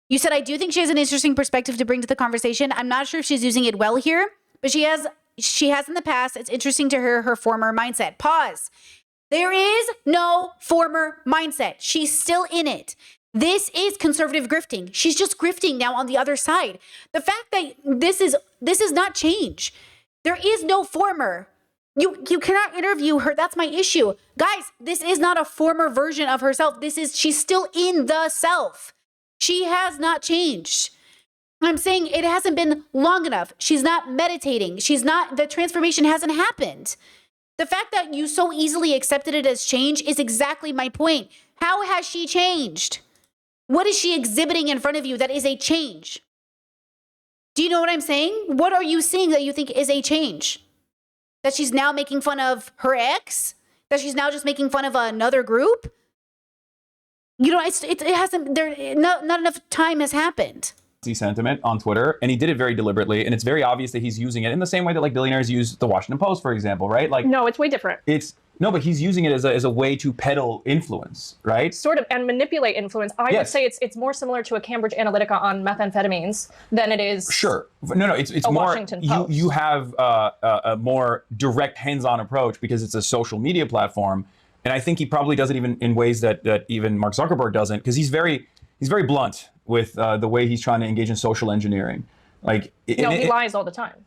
You said, I do think she has an interesting perspective to bring to the conversation. I'm not sure if she's using it well here, but she has in the past. It's interesting to hear her former mindset. Pause. There is no former mindset. She's still in it. This is conservative grifting. She's just grifting now on the other side. The fact that this is not change. There is no former. You cannot interview her. That's my issue. Guys, this is not a former version of herself. She's still in the self. She has not changed. I'm saying it hasn't been long enough. She's not meditating. The transformation hasn't happened. The fact that you so easily accepted it as change is exactly my point. How has she changed? What is she exhibiting in front of you that is a change? Do you know what I'm saying? What are you seeing that you think is a change? That she's now making fun of her ex? That she's now just making fun of another group? You know, it hasn't, not enough time has happened. Sentiment on Twitter, and he did it very deliberately, and it's very obvious that he's using it in the same way that like billionaires use the Washington Post, for example, right? Like, no, it's way different. But he's using it as a way to peddle influence, right? Sort of, and manipulate influence. I would say it's more similar to a Cambridge Analytica on methamphetamines than it is. Sure, no, it's more. Washington Post. You have a more direct, hands-on approach because it's a social media platform, and I think he probably does it even in ways that even Mark Zuckerberg doesn't, because he's very blunt with the way he's trying to engage in social engineering. Like, he lies all the time.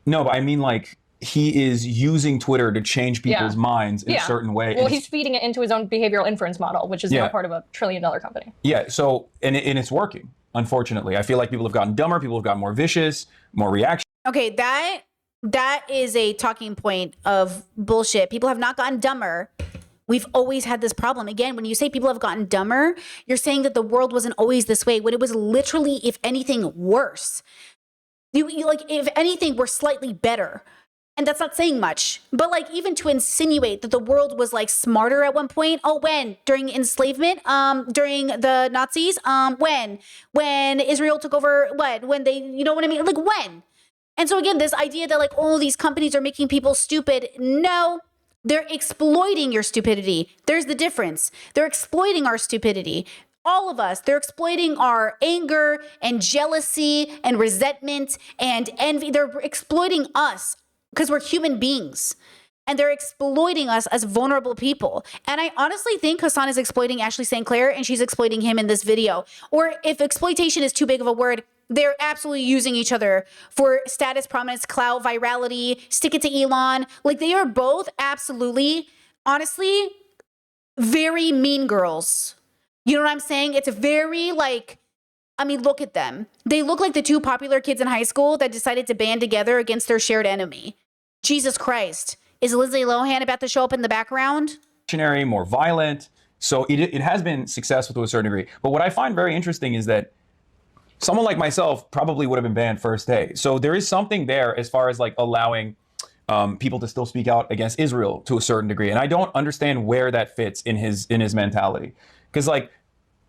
No, but I mean, like, he is using Twitter to change people's minds in a certain way. Well, he's feeding it into his own behavioral inference model, which is now part of a $1 trillion company. Yeah, so, and it's working, unfortunately. I feel like people have gotten dumber, people have gotten more vicious, more reactionary. Okay, that is a talking point of bullshit. People have not gotten dumber. We've always had this problem. Again, when you say people have gotten dumber, you're saying that the world wasn't always this way, when it was literally, if anything, worse. You like, if anything, we're slightly better. And that's not saying much. But like, even to insinuate that the world was like smarter at one point. Oh, when? During enslavement? During the Nazis? When Israel took over? What? When they, you know what I mean? Like, when? And so again, this idea that like, oh, these companies are making people stupid. No, they're exploiting your stupidity. There's the difference. They're exploiting our stupidity. All of us, they're exploiting our anger and jealousy and resentment and envy. They're exploiting us because we're human beings, and they're exploiting us as vulnerable people. And I honestly think Hasan is exploiting Ashley St. Clair, and she's exploiting him in this video. Or if exploitation is too big of a word, they're absolutely using each other for status, prominence, clout, virality, stick it to Elon. Like, they are both absolutely, honestly, very mean girls. You know what I'm saying? It's very like, I mean, look at them. They look like the two popular kids in high school that decided to band together against their shared enemy. Jesus Christ. Is Lindsay Lohan about to show up in the background? More violent. So it has been successful to a certain degree. But what I find very interesting is that someone like myself probably would have been banned first day. So there is something there as far as like allowing people to still speak out against Israel to a certain degree. And I don't understand where that fits in his mentality. Because like,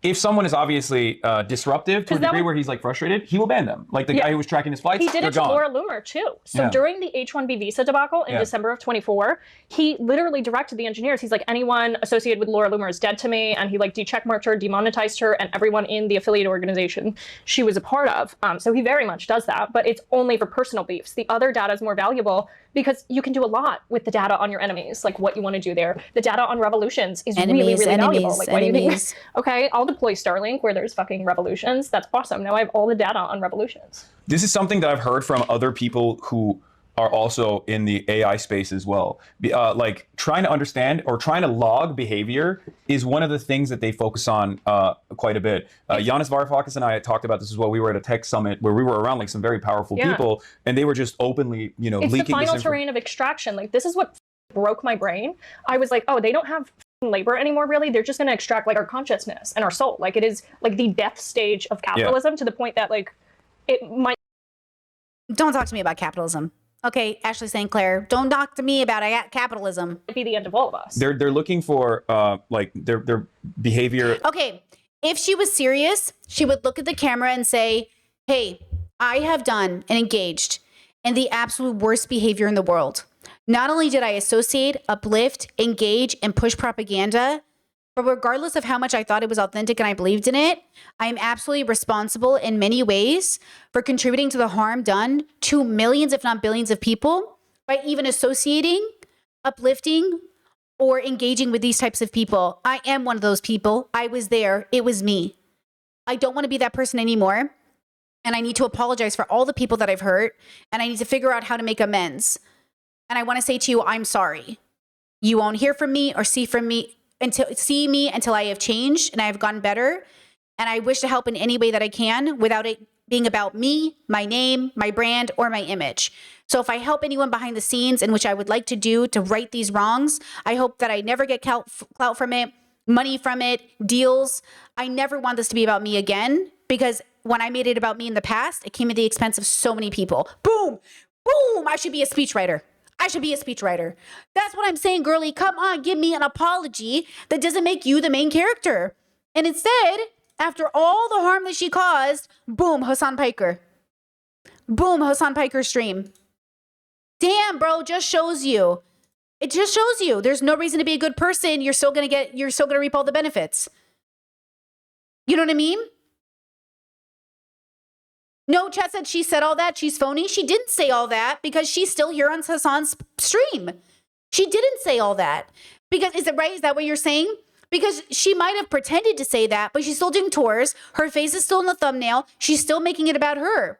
if someone is obviously disruptive to a degree where he's like frustrated, he will ban them. Like the guy who was tracking his flights, he did it to gone. Laura Loomer too. So during the H-1B visa debacle in December of 24, he literally directed the engineers. He's like, anyone associated with Laura Loomer is dead to me. And he like decheckmarked her, demonetized her, and everyone in the affiliate organization she was a part of. So he very much does that, but it's only for personal beefs. The other data is more valuable because you can do a lot with the data on your enemies, like what you want to do there. The data on revolutions is really valuable. Like, what do you mean? Okay, I'll deploy Starlink where there's fucking revolutions. That's awesome. Now I have all the data on revolutions. This is something that I've heard from other people who are also in the AI space as well. Like trying to understand or trying to log behavior is one of the things that they focus on quite a bit. Giannis Varoufakis and I had talked about this as well. We were at a tech summit where we were around like some very powerful people, and they were just openly, you know, it's leaking the final terrain of extraction. Like this is what broke my brain. I was like, oh, they don't have labor anymore, really. They're just going to extract like our consciousness and our soul. Like it is like the death stage of capitalism to the point that like it might. Don't talk to me about capitalism. Okay, Ashley St. Clair, don't talk to me about capitalism. Be the end of all of us. They're looking for like their behavior. Okay, if she was serious, she would look at the camera and say, hey, I have done and engaged in the absolute worst behavior in the world. Not only did I associate, uplift, engage, and push propaganda, but regardless of how much I thought it was authentic and I believed in it, I am absolutely responsible in many ways for contributing to the harm done to millions, if not billions of people by even associating, uplifting, or engaging with these types of people. I am one of those people. I was there. It was me. I don't want to be that person anymore. And I need to apologize for all the people that I've hurt. And I need to figure out how to make amends. And I want to say to you, I'm sorry. You won't hear from me or see me until I have changed and I have gotten better. And I wish to help in any way that I can without it being about me, my name, my brand, or my image. So if I help anyone behind the scenes, in which I would like to do to right these wrongs, I hope that I never get clout from it, money from it, deals. I never want this to be about me again, because when I made it about me in the past, it came at the expense of so many people. Boom, boom, I should be a speechwriter. I should be a speechwriter. That's what I'm saying, girlie. Come on, give me an apology that doesn't make you the main character. And instead, after all the harm that she caused, boom, Hasan Piker. Boom, Hasan Piker stream. Damn, bro, just shows you. It just shows you there's no reason to be a good person. You're still gonna reap all the benefits. You know what I mean? No, chat said she said all that. She's phony. She didn't say all that because she's still here on Hasan's stream. She didn't say all that. Because, is it right? Is that what you're saying? Because she might have pretended to say that, but she's still doing tours. Her face is still in the thumbnail. She's still making it about her.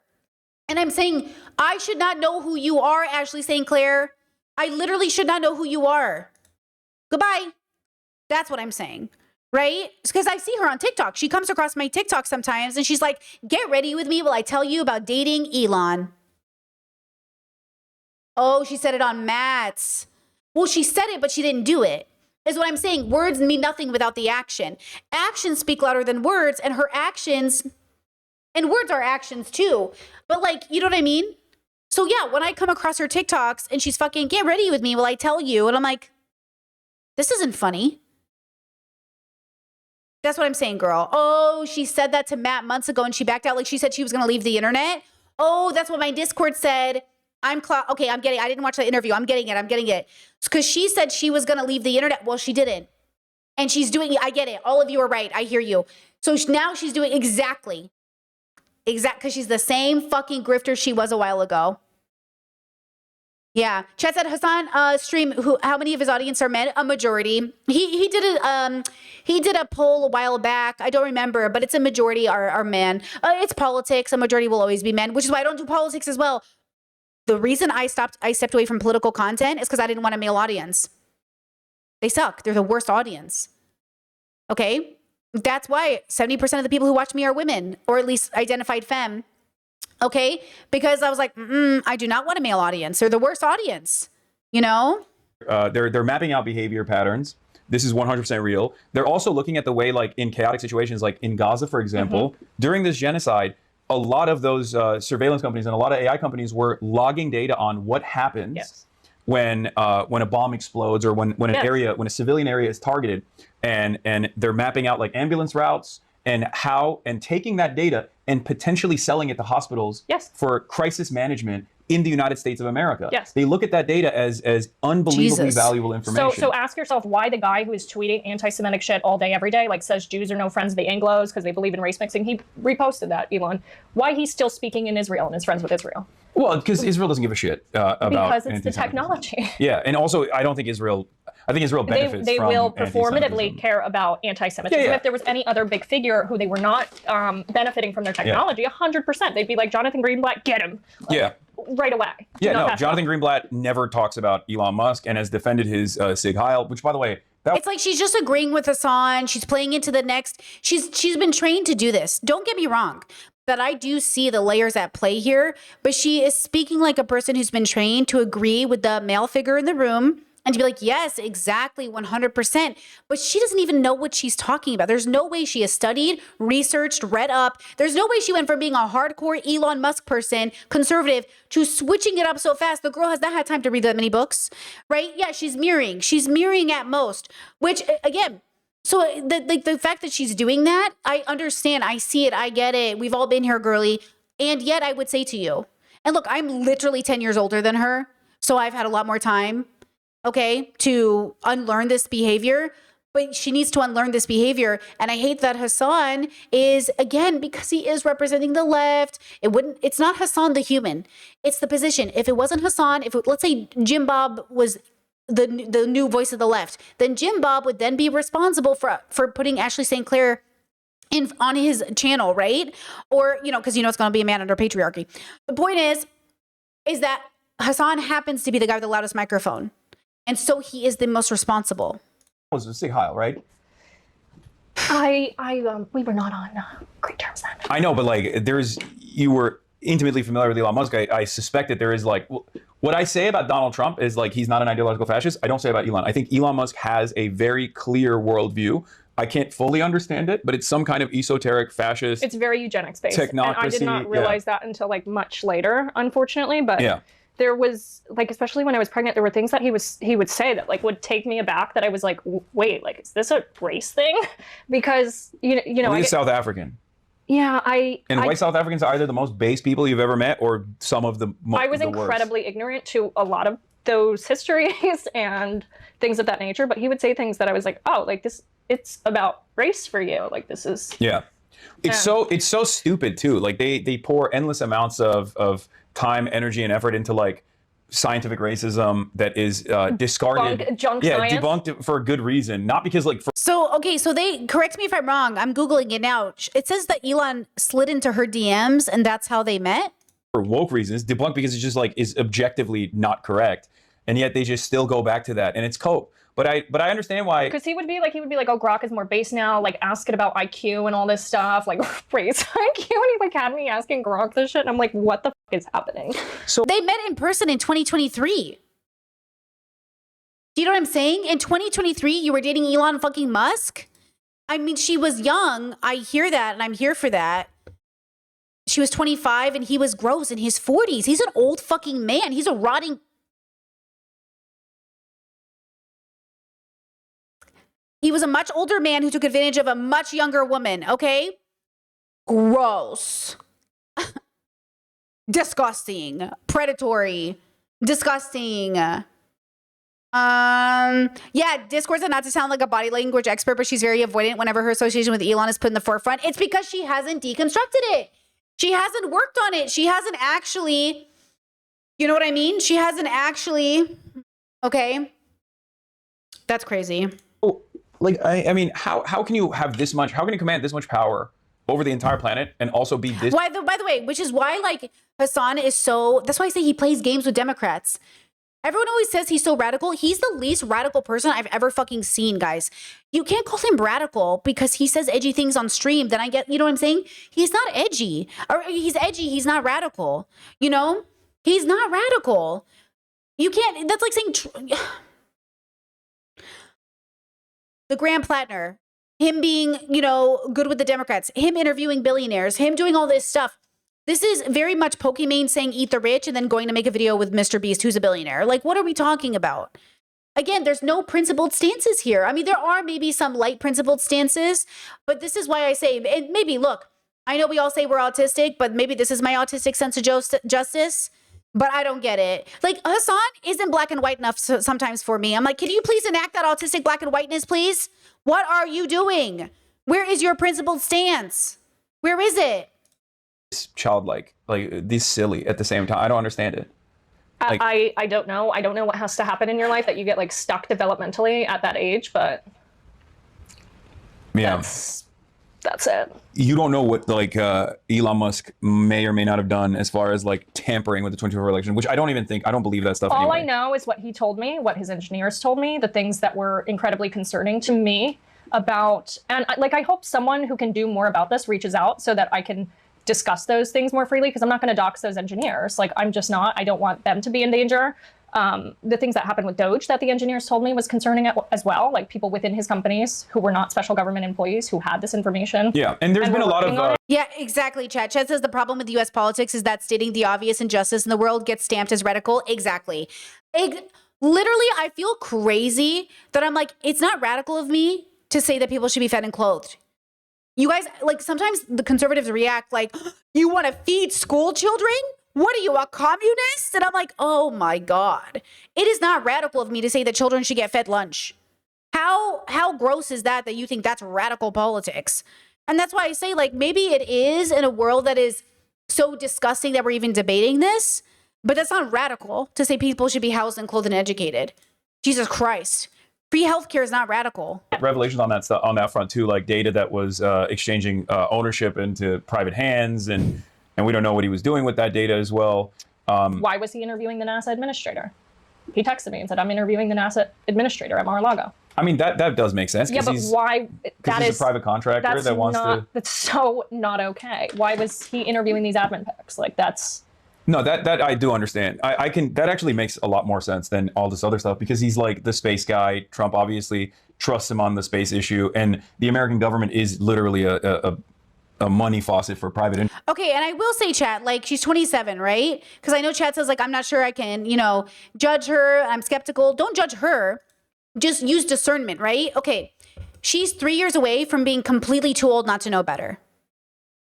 And I'm saying, I should not know who you are, Ashley St. Clair. I literally should not know who you are. Goodbye. That's what I'm saying. Right? Because I see her on TikTok. She comes across my TikTok sometimes and she's like, get ready with me while I tell you about dating Elon. Oh, she said it on Matt's. Well, she said it, but she didn't do it. Is what I'm saying. Words mean nothing without the action. Actions speak louder than words, and her actions, and words are actions too. But like, you know what I mean? So yeah, when I come across her TikToks and she's fucking, get ready with me while I tell you. And I'm like, this isn't funny. That's what I'm saying, girl. Oh, she said that to Matt months ago and she backed out. Like she said she was going to leave the internet. Oh, that's what my Discord said. Okay, I didn't watch that interview. I'm getting it. Because she said she was going to leave the internet. Well, she didn't. And she's doing, I get it. All of you are right. I hear you. So now she's doing exactly. Because she's the same fucking grifter she was a while ago. Yeah. Chat said Hasan stream, how many of his audience are men? A majority. He did a poll a while back. I don't remember, but it's a majority are men. It's politics. A majority will always be men, which is why I don't do politics as well. The reason I stepped away from political content is because I didn't want a male audience. They suck. They're the worst audience. Okay? That's why 70% of the people who watch me are women, or at least identified femme. Okay? Because I was like, I do not want a male audience. They're the worst audience. You know? They're mapping out behavior patterns. This is 100% real. They're also looking at the way, like in chaotic situations, like in Gaza, for example, during this genocide, a lot of those surveillance companies and a lot of AI companies were logging data on what happens when a bomb explodes or when an area, when a civilian area is targeted, and they're mapping out like ambulance routes and taking that data and potentially selling it to hospitals for crisis management in the United States of America. Yes. They look at that data as unbelievably valuable information. So ask yourself why the guy who is tweeting anti-Semitic shit all day, every day, like says Jews are no friends of the Anglos because they believe in race mixing. He reposted that, Elon. Why he's still speaking in Israel and is friends with Israel. Well, because Israel doesn't give a shit about because it's the technology. Yeah, and also I think Israel benefits they from will performatively care about anti-Semitism. Yeah. If there was any other big figure who they were not benefiting from their technology, 100%, they'd be like, Jonathan Greenblatt, get him. Like, right away. Yeah, no, Jonathan Greenblatt never talks about Elon Musk and has defended his Sig Heil, which, by the way, it's like she's just agreeing with Hasan. She's playing into the next. She's been trained to do this. Don't get me wrong. That I do see the layers at play here, but she is speaking like a person who's been trained to agree with the male figure in the room and to be like, yes, exactly, 100%. But she doesn't even know what she's talking about. There's no way she has studied, researched, read up. There's no way she went from being a hardcore Elon Musk person, conservative, to switching it up so fast. The girl has not had time to read that many books, right? Yeah, she's mirroring. She's mirroring at most, which, again, so the fact that she's doing that, I understand. I see it. I get it. We've all been here, girly. And yet I would say to you, and look, I'm literally 10 years older than her. So I've had a lot more time, okay, to unlearn this behavior. But she needs to unlearn this behavior. And I hate that Hasan is, again, because he is representing the left. It's not Hasan the human. It's the position. If it wasn't Hasan, let's say Jim Bob was the new voice of the left, then Jim Bob would then be responsible for putting Ashley St. Clair on his channel, right? Or, because it's going to be a man under patriarchy. The point is that Hasan happens to be the guy with the loudest microphone. And so he is the most responsible. It was a Sig Heil, right? We were not on great terms then. I know, but like you were intimately familiar with Elon Musk. I suspect that there is like, what I say about Donald Trump is like, he's not an ideological fascist. I don't say about Elon. I think Elon Musk has a very clear worldview. I can't fully understand it, but it's some kind of esoteric fascist. It's very eugenics based. Technocracy. And I did not realize that until like much later, unfortunately. But there was like, especially when I was pregnant, there were things that he would say that like would take me aback, that I was like, wait, like, is this a race thing? Because well, he's South African. Yeah, white South Africans are either the most base people you've ever met or some of the I was incredibly ignorant to a lot of those histories and things of that nature, but he would say things that I was like, oh, like this, it's about race for you. Like this is it's so stupid too. Like they pour endless amounts of time, energy, and effort into like scientific racism that is discarded. Junk science. Debunked for a good reason, not because like. So they correct me if I'm wrong. I'm Googling it now. It says that Elon slid into her DMs and that's how they met. For woke reasons, debunked because it's just like is objectively not correct, and yet they just still go back to that, and it's cope. But I understand why. Because he would be like, oh, Grok is more base now. Like, ask it about IQ and all this stuff. Like, raise IQ. And he like had me asking Grok this shit. And I'm like, what the fuck is happening? So they met in person in 2023. Do you know what I'm saying? In 2023, you were dating Elon fucking Musk. I mean, she was young. I hear that, and I'm here for that. She was 25, and he was gross in his 40s. He's an old fucking man. He's a rotting. He was a much older man who took advantage of a much younger woman, okay? Gross. Disgusting. Predatory. Disgusting. Yeah, Discord said not to sound like a body language expert, but she's very avoidant whenever her association with Elon is put in the forefront. It's because she hasn't deconstructed it. She hasn't worked on it. She hasn't actually, you know what I mean? She hasn't actually, okay? That's crazy. Like, I mean, how can you have this much, how can you command this much power over the entire planet and also be this? By the way, which is why, like, Hasan is so, that's why I say he plays games with Democrats. Everyone always says he's so radical. He's the least radical person I've ever fucking seen, guys. You can't call him radical because he says edgy things on stream. Then I get, you know what I'm saying? He's not edgy. Or he's edgy, he's not radical. You know? He's not radical. You can't, that's like saying... The Graham Plattner, him being, you know, good with the Democrats, him interviewing billionaires, him doing all this stuff. This is very much Pokimane saying eat the rich and then going to make a video with Mr. Beast, who's a billionaire. Like, what are we talking about? Again, there's no principled stances here. I mean, there are maybe some light principled stances, but this is why I say, and maybe, look, I know we all say we're autistic, but maybe this is my autistic sense of justice, but I don't get it. Like, Hasan isn't black and white enough sometimes for me. I'm like, can you please enact that autistic black and whiteness, please? What are you doing? Where is your principled stance? Where is it? Childlike, like this silly at the same time. I don't understand it. Like, I don't know. I don't know what has to happen in your life that you get like stuck developmentally at that age, but yeah, that's it. You don't know what like Elon Musk may or may not have done as far as like tampering with the 2024 election, which I don't believe that stuff. All anyway. I know is what he told me, what his engineers told me, the things that were incredibly concerning to me about, and like I hope someone who can do more about this reaches out so that I can discuss those things more freely, because I'm not going to dox those engineers. Like, I'm just not. I don't want them to be in danger. The things that happened with Doge that the engineers told me was concerning as well, like people within his companies who were not special government employees who had this information. Yeah, and there's been a lot of Yeah, exactly, Chad. Chad says the problem with U.S. politics is that stating the obvious injustice in the world gets stamped as radical. Exactly. Literally, I feel crazy that I'm like, it's not radical of me to say that people should be fed and clothed. You guys, like, sometimes the conservatives react like, you want to feed school children? What are you, a communist? And I'm like, oh my God. It is not radical of me to say that children should get fed lunch. How gross is that you think that's radical politics? And that's why I say, like, maybe it is in a world that is so disgusting that we're even debating this, but that's not radical to say people should be housed and clothed and educated. Jesus Christ. Free healthcare is not radical. revelations on that stuff, on that front too, like data that was exchanging ownership into private hands, and we don't know what he was doing with that data as well. Why was he interviewing the NASA administrator? He texted me and said, I'm interviewing the NASA administrator at Mar-a-Lago. I mean, that does make sense. Yeah, but why? He's a private contractor that wants to. That's so not okay. Why was he interviewing these admin picks? Like, that's. No, that I do understand. I can. That actually makes a lot more sense than all this other stuff, because he's like the space guy. Trump obviously trusts him on the space issue, and the American government is literally a money faucet for private. Okay, and I will say, Chat, like, she's 27, right? Because I know Chat says, like, I'm not sure I can, judge her. I'm skeptical. Don't judge her. Just use discernment, right? Okay, she's 3 years away from being completely too old not to know better.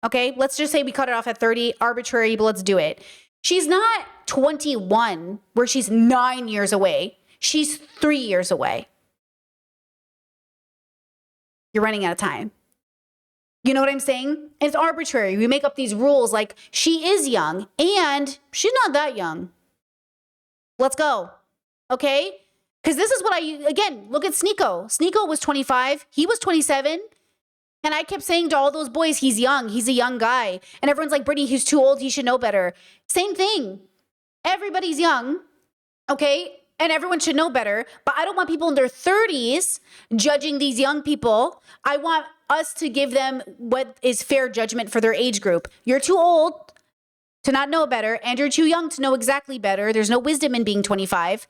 Okay, let's just say we cut it off at 30, arbitrary, but let's do it. She's not 21, where she's 9 years away. She's 3 years away. You're running out of time. You know what I'm saying? It's arbitrary. We make up these rules like she is young and she's not that young. Let's go. Okay? Because this is what again, look at Sneeko. Sneeko was 25. He was 27. And I kept saying to all those boys, he's young. He's a young guy. And everyone's like, Brittany, he's too old. He should know better. Same thing. Everybody's young. Okay? And everyone should know better. But I don't want people in their 30s judging these young people. I want us to give them what is fair judgment for their age group. You're too old to not know better, and you're too young to know exactly better. There's no wisdom in being 25.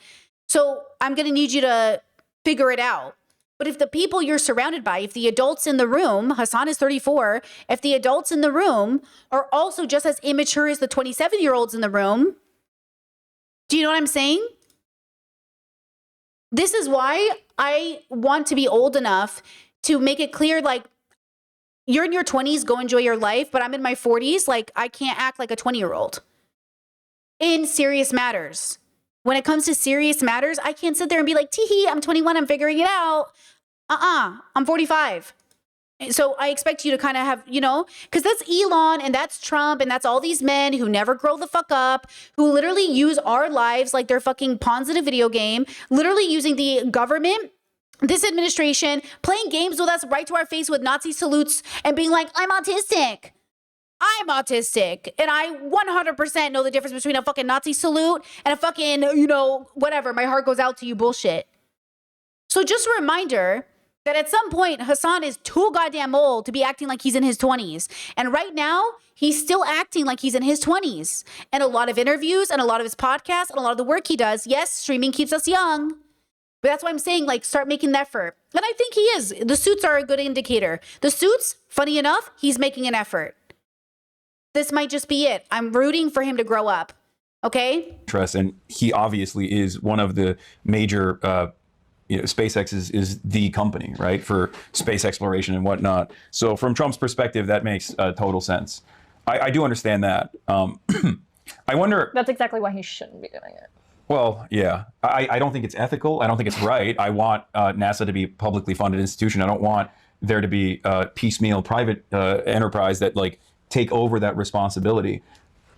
So I'm going to need you to figure it out. But if the people you're surrounded by, if the adults in the room, Hasan is 34, if the adults in the room are also just as immature as the 27-year-olds in the room, do you know what I'm saying? This is why I want to be old enough to make it clear, like, you're in your 20s, go enjoy your life, but I'm in my 40s, like, I can't act like a 20-year-old in serious matters. When it comes to serious matters, I can't sit there and be like, tee-hee, I'm 21, I'm figuring it out. I'm 45. So I expect you to kind of have, because that's Elon and that's Trump and that's all these men who never grow the fuck up, who literally use our lives like they're fucking pawns in a video game, literally using the government, this administration, playing games with us right to our face with Nazi salutes and being like, I'm autistic. I'm autistic, and I 100% know the difference between a fucking Nazi salute and a fucking, whatever, my heart goes out to you bullshit. So just a reminder that at some point, Hasan is too goddamn old to be acting like he's in his 20s. And right now, he's still acting like he's in his 20s. And a lot of interviews and a lot of his podcasts and a lot of the work he does, yes, streaming keeps us young. But that's why I'm saying, like, start making the effort. And I think he is. The suits are a good indicator. The suits, funny enough, he's making an effort. this might just be it. I'm rooting for him to grow up. Okay? And he obviously is one of the major, SpaceX is the company, right, for space exploration and whatnot. So from Trump's perspective, that makes total sense. I do understand that. I wonder. That's exactly why he shouldn't be doing it. Well, yeah. I don't think it's ethical. I don't think it's right. I want NASA to be a publicly funded institution. I don't want there to be piecemeal private enterprise that like take over that responsibility.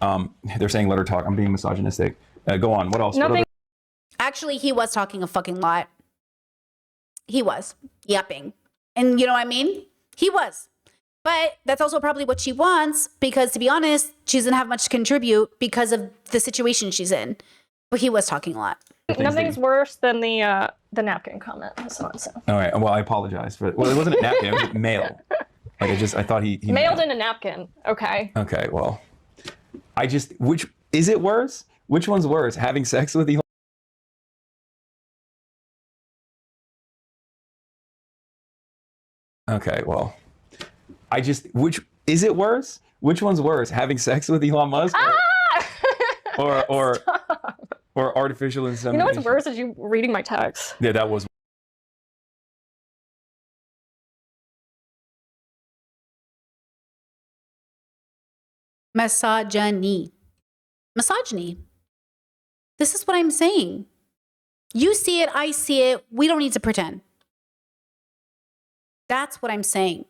They're saying let her talk. I'm being misogynistic. Go on. What else? Nothing. Actually, he was talking a fucking lot. He was yapping. And you know what I mean? He was. But that's also probably what she wants because, to be honest, she doesn't have much to contribute because of the situation she's in. But he was talking a lot. Nothing's worse than the napkin comment. Hasan, so. All right. Well, I apologize for it. Well, it wasn't a napkin. It was mail. Like I thought he mailed in a napkin. Okay. Okay. Well, which is it worse? Which one's worse? Having sex with Elon? Okay. Well, which is it worse? Which one's worse? Having sex with Elon Musk? Or artificial insemination? You know what's worse is you reading my text. Yeah, that was. Misogyny. Misogyny. This is what I'm saying. You see it, I see it. We don't need to pretend. That's what I'm saying.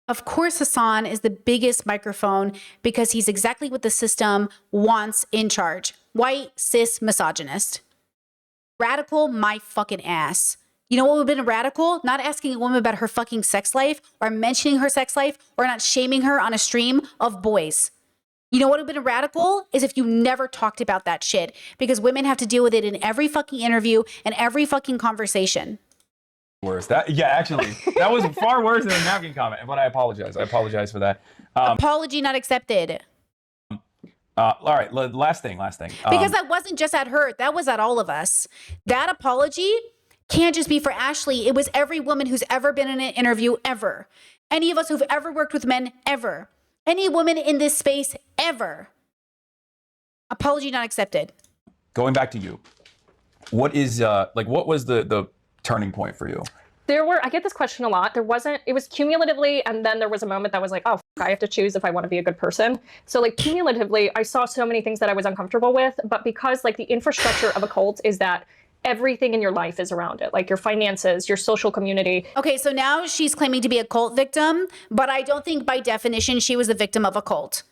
Of course, Hasan is the biggest microphone because he's exactly what the system wants in charge. White, cis, misogynist. Radical, my fucking ass. You know what would have been radical? Not asking a woman about her fucking sex life or mentioning her sex life or not shaming her on a stream of boys. You know what would have been radical is if you never talked about that shit because women have to deal with it in every fucking interview and every fucking conversation. Worse. Actually, that was far worse than a napkin comment, but I apologize. I apologize for that. Apology not accepted. All right, last thing. Because that wasn't just at her, that was at all of us. That apology can't just be for Ashley. It was every woman who's ever been in an interview ever. Any of us who've ever worked with men ever. Any woman in this space ever. Apology not accepted. Going back to you, what was the turning point for you? I get this question a lot. It was cumulatively, and then there was a moment that was like, oh, I have to choose if I want to be a good person. So like cumulatively, I saw so many things that I was uncomfortable with, but because like the infrastructure of a cult is that everything in your life is around it, like your finances, your social community. Okay, so now she's claiming to be a cult victim, but I don't think by definition she was a victim of a cult.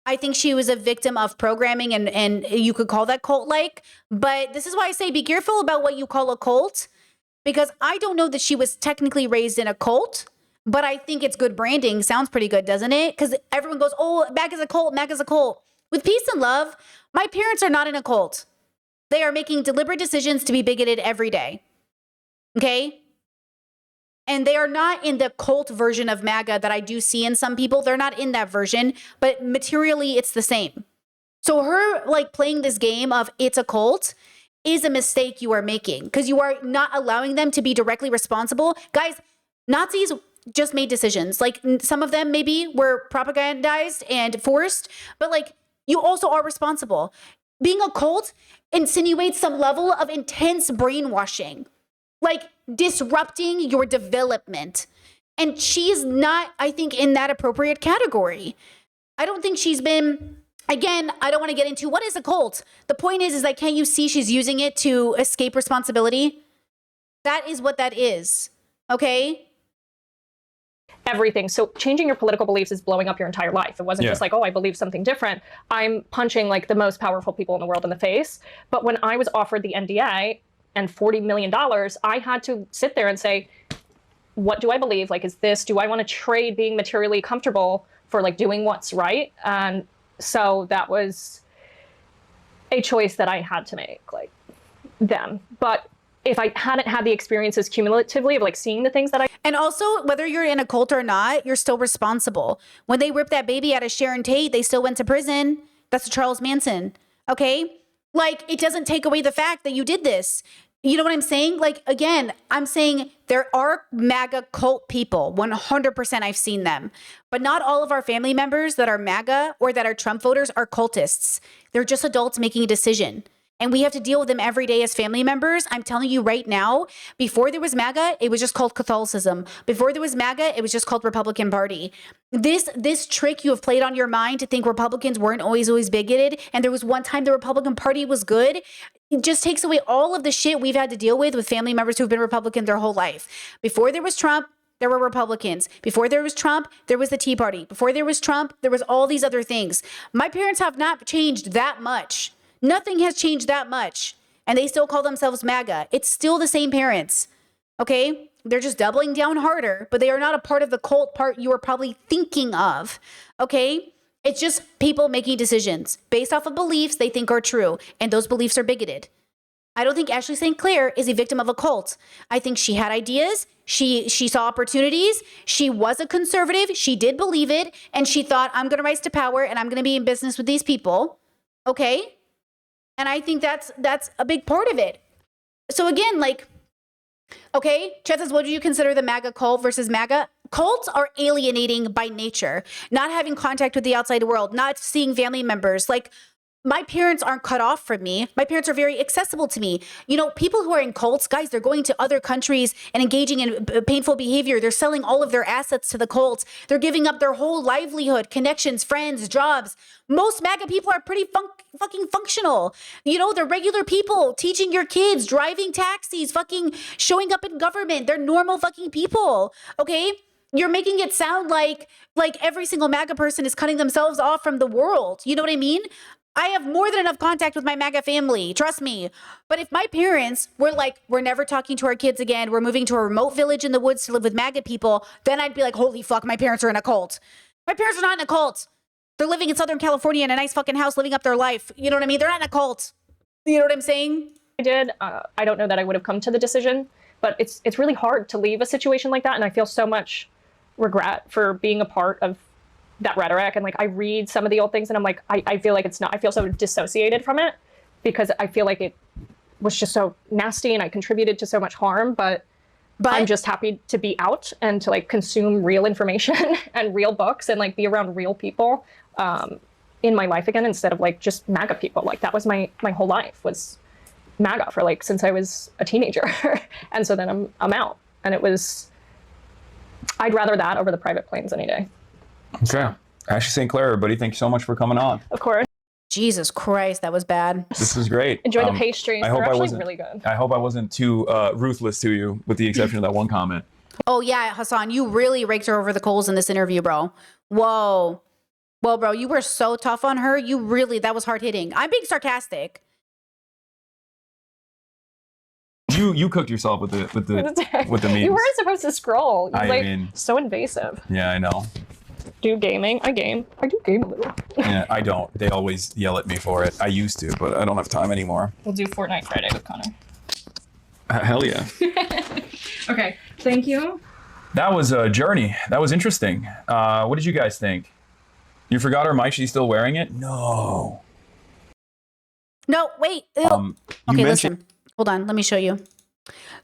I think she was a victim of programming and you could call that cult-like, but this is why I say be careful about what you call a cult. Because I don't know that she was technically raised in a cult, but I think it's good branding. Sounds pretty good, doesn't it? Because everyone goes, oh, MAG is a cult, MAG is a cult. With peace and love, my parents are not in a cult. They are making deliberate decisions to be bigoted every day. Okay? And they are not in the cult version of MAGA that I do see in some people. They're not in that version, but materially it's the same. So her like playing this game of it's a cult is a mistake you are making because you are not allowing them to be directly responsible. Guys, Nazis just made decisions. Like some of them maybe were propagandized and forced, but like you also are responsible. Being a cult insinuates some level of intense brainwashing, like disrupting your development. And she's not, I think, in that appropriate category. I don't think she's been... Again, I don't want to get into what is a cult. The point is that can't you see she's using it to escape responsibility? That is what that is. Okay? Everything. So changing your political beliefs is blowing up your entire life. It wasn't just like, oh, I believe something different. I'm punching like the most powerful people in the world in the face. But when I was offered the NDA and $40 million, I had to sit there and say, what do I believe? Like, do I want to trade being materially comfortable for like doing what's right? And so that was a choice that I had to make, like them. But if I hadn't had the experiences cumulatively of like seeing the things that I... And also, whether you're in a cult or not, you're still responsible. When they ripped that baby out of Sharon Tate, they still went to prison. That's Charles Manson. Okay? Like, it doesn't take away the fact that you did this. You know what I'm saying? Like, again, I'm saying there are MAGA cult people. 100% I've seen them. But not all of our family members that are MAGA or that are Trump voters are cultists. They're just adults making a decision. And we have to deal with them every day as family members. I'm telling you right now, before there was MAGA, it was just called Catholicism. Before there was MAGA, it was just called Republican Party. This trick you have played on your mind to think Republicans weren't always bigoted, and there was one time the Republican Party was good, it just takes away all of the shit we've had to deal with family members who've been Republican their whole life. Before there was Trump, there were Republicans. Before there was Trump, there was the Tea Party. Before there was Trump, there was all these other things. My parents have not changed that much. Nothing has changed that much. And they still call themselves MAGA. It's still the same parents. Okay? They're just doubling down harder, but they are not a part of the cult part you are probably thinking of. Okay? It's just people making decisions based off of beliefs they think are true. And those beliefs are bigoted. I don't think Ashley St. Clair is a victim of a cult. I think she had ideas. She saw opportunities. She was a conservative. She did believe it. And she thought, I'm going to rise to power and I'm going to be in business with these people. Okay? And I think that's a big part of it. So again, like, okay, Chet says, what do you consider the MAGA cult versus MAGA? Cults are alienating by nature, not having contact with the outside world, not seeing family members. Like, my parents aren't cut off from me. My parents are very accessible to me. You know, people who are in cults, guys, they're going to other countries and engaging in painful behavior. They're selling all of their assets to the cults. They're giving up their whole livelihood, connections, friends, jobs. Most MAGA people are pretty fucking functional. You know, they're regular people teaching your kids, driving taxis, fucking showing up in government. They're normal fucking people. Okay? You're making it sound like every single MAGA person is cutting themselves off from the world. You know what I mean? I have more than enough contact with my MAGA family, trust me. But if my parents were like, we're never talking to our kids again, we're moving to a remote village in the woods to live with MAGA people, then I'd be like, holy fuck, my parents are in a cult. My parents are not in a cult. They're living in Southern California in a nice fucking house, living up their life. You know what I mean? They're not in a cult. You know what I'm saying? I did. I don't know that I would have come to the decision, but it's really hard to leave a situation like that. And I feel so much regret for being a part of that rhetoric. And like, I read some of the old things and I'm like, I feel like it's not, I feel so dissociated from it because I feel like it was just so nasty and I contributed to so much harm, but I'm just happy to be out and to like consume real information and real books and like be around real people in my life again, instead of like just MAGA people. Like that was my whole life was MAGA for like, since I was a teenager. And so then I'm out, and it was, I'd rather that over the private planes any day. Okay. Ashley St. Clair, everybody, thank you so much for coming on. Of course. Jesus Christ, that was bad. This was great. Enjoy the pastries. I hope They're I actually wasn't really good. I hope I wasn't too ruthless to you, with the exception of that one comment. Oh yeah, Hasan, you really raked her over the coals in this interview, bro. Whoa. Well, bro, you were so tough on her. You really, that was hard hitting. I'm being sarcastic. You cooked yourself with the memes. You weren't supposed to scroll. I Like, mean, so invasive. yeah, I know. Do gaming? I game. I do game a little. Yeah, I don't. They always yell at me for it. I used to, but I don't have time anymore. We'll do Fortnite Friday with Connor. Hell yeah. Okay, thank you. That was a journey. That was interesting. What did you guys think? You forgot her mic? She's still wearing it? No. No, wait. You Okay, mentioned listen. Hold on. Let me show you.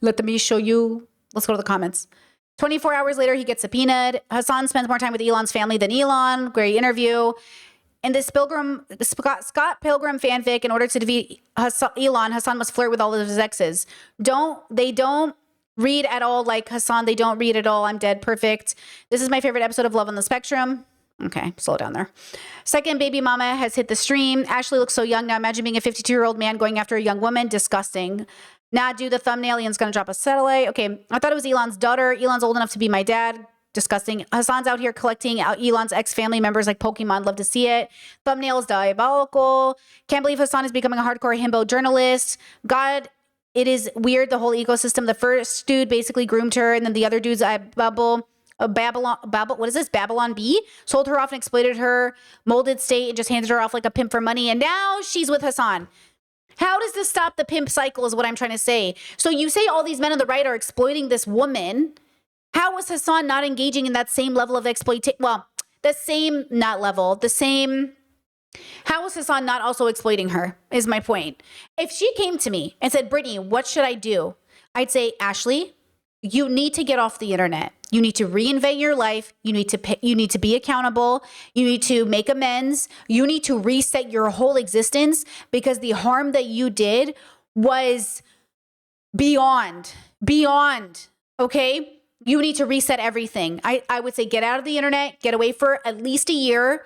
Let me show you. Let's go to the comments. 24 hours later, he gets subpoenaed. Hasan spends more time with Elon's family than Elon. Great interview. In this Scott Pilgrim fanfic, in order to defeat Elon, Hasan must flirt with all of his exes. They don't read at all like Hasan. They don't read at all. I'm dead. Perfect. This is my favorite episode of Love on the Spectrum. Okay, slow down there. Second, baby mama has hit the stream. Ashley looks so young now. Imagine being a 52-year-old man going after a young woman. Disgusting. Nah, do the thumbnail. Elon's going to drop a satellite. Okay, I thought it was Elon's daughter. Elon's old enough to be my dad. Disgusting. Hasan's out here collecting Elon's ex-family members like Pokemon. Love to see it. Thumbnail is diabolical. Can't believe Hasan is becoming a hardcore himbo journalist. God, it is weird, the whole ecosystem. The first dude basically groomed her, and then the other dudes, Babylon, what is this? Babylon B? Sold her off and exploited her molded state and just handed her off like a pimp for money. And now she's with Hasan. How does this stop the pimp cycle is what I'm trying to say. So you say all these men on the right are exploiting this woman. How was Hasan not engaging in that same level of exploitation? Well, the same, not level, the same How is Hasan not also exploiting her is my point. If she came to me and said, Brittany, what should I do? I'd say, Ashley, you need to get off the internet. You need to reinvent your life. You need to be accountable. You need to make amends. You need to reset your whole existence because the harm that you did was beyond, okay? You need to reset everything. I would say get out of the internet, get away for at least a year,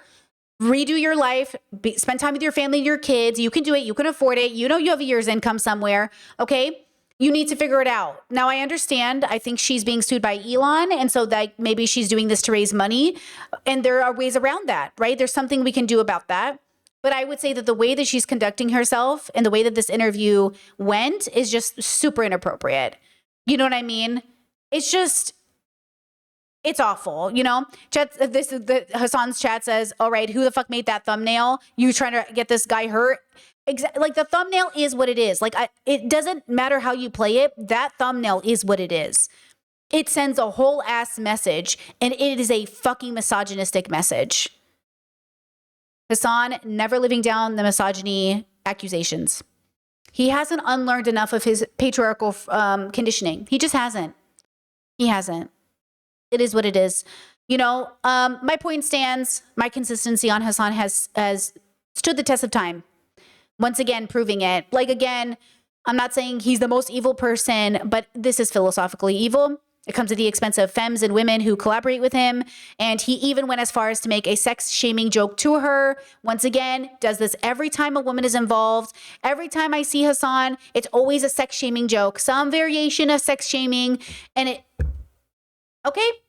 redo your life, spend time with your family and your kids. You can do it. You can afford it. You know you have a year's income somewhere, okay? You need to figure it out. Now, I understand. I think she's being sued by Elon, and so that maybe she's doing this to raise money, and there are ways around that, right? There's something we can do about that. But I would say that the way that she's conducting herself and the way that this interview went is just super inappropriate. You know what I mean? It's just, it's awful, you know? Hasan's chat says, all right, who the fuck made that thumbnail? You trying to get this guy hurt? Like the thumbnail is what it is. Like it doesn't matter how you play it. That thumbnail is what it is. It sends a whole ass message, and it is a fucking misogynistic message. Hasan never living down the misogyny accusations. He hasn't unlearned enough of his patriarchal conditioning. He just hasn't. He hasn't. It is what it is. You know, my point stands. My consistency on Hasan has stood the test of time. Once again, proving it. Like, again, I'm not saying he's the most evil person, but this is philosophically evil. It comes at the expense of femmes and women who collaborate with him. And he even went as far as to make a sex shaming joke to her. Once again, does this every time a woman is involved. Every time I see Hasan, it's always a sex shaming joke, some variation of sex shaming. And okay,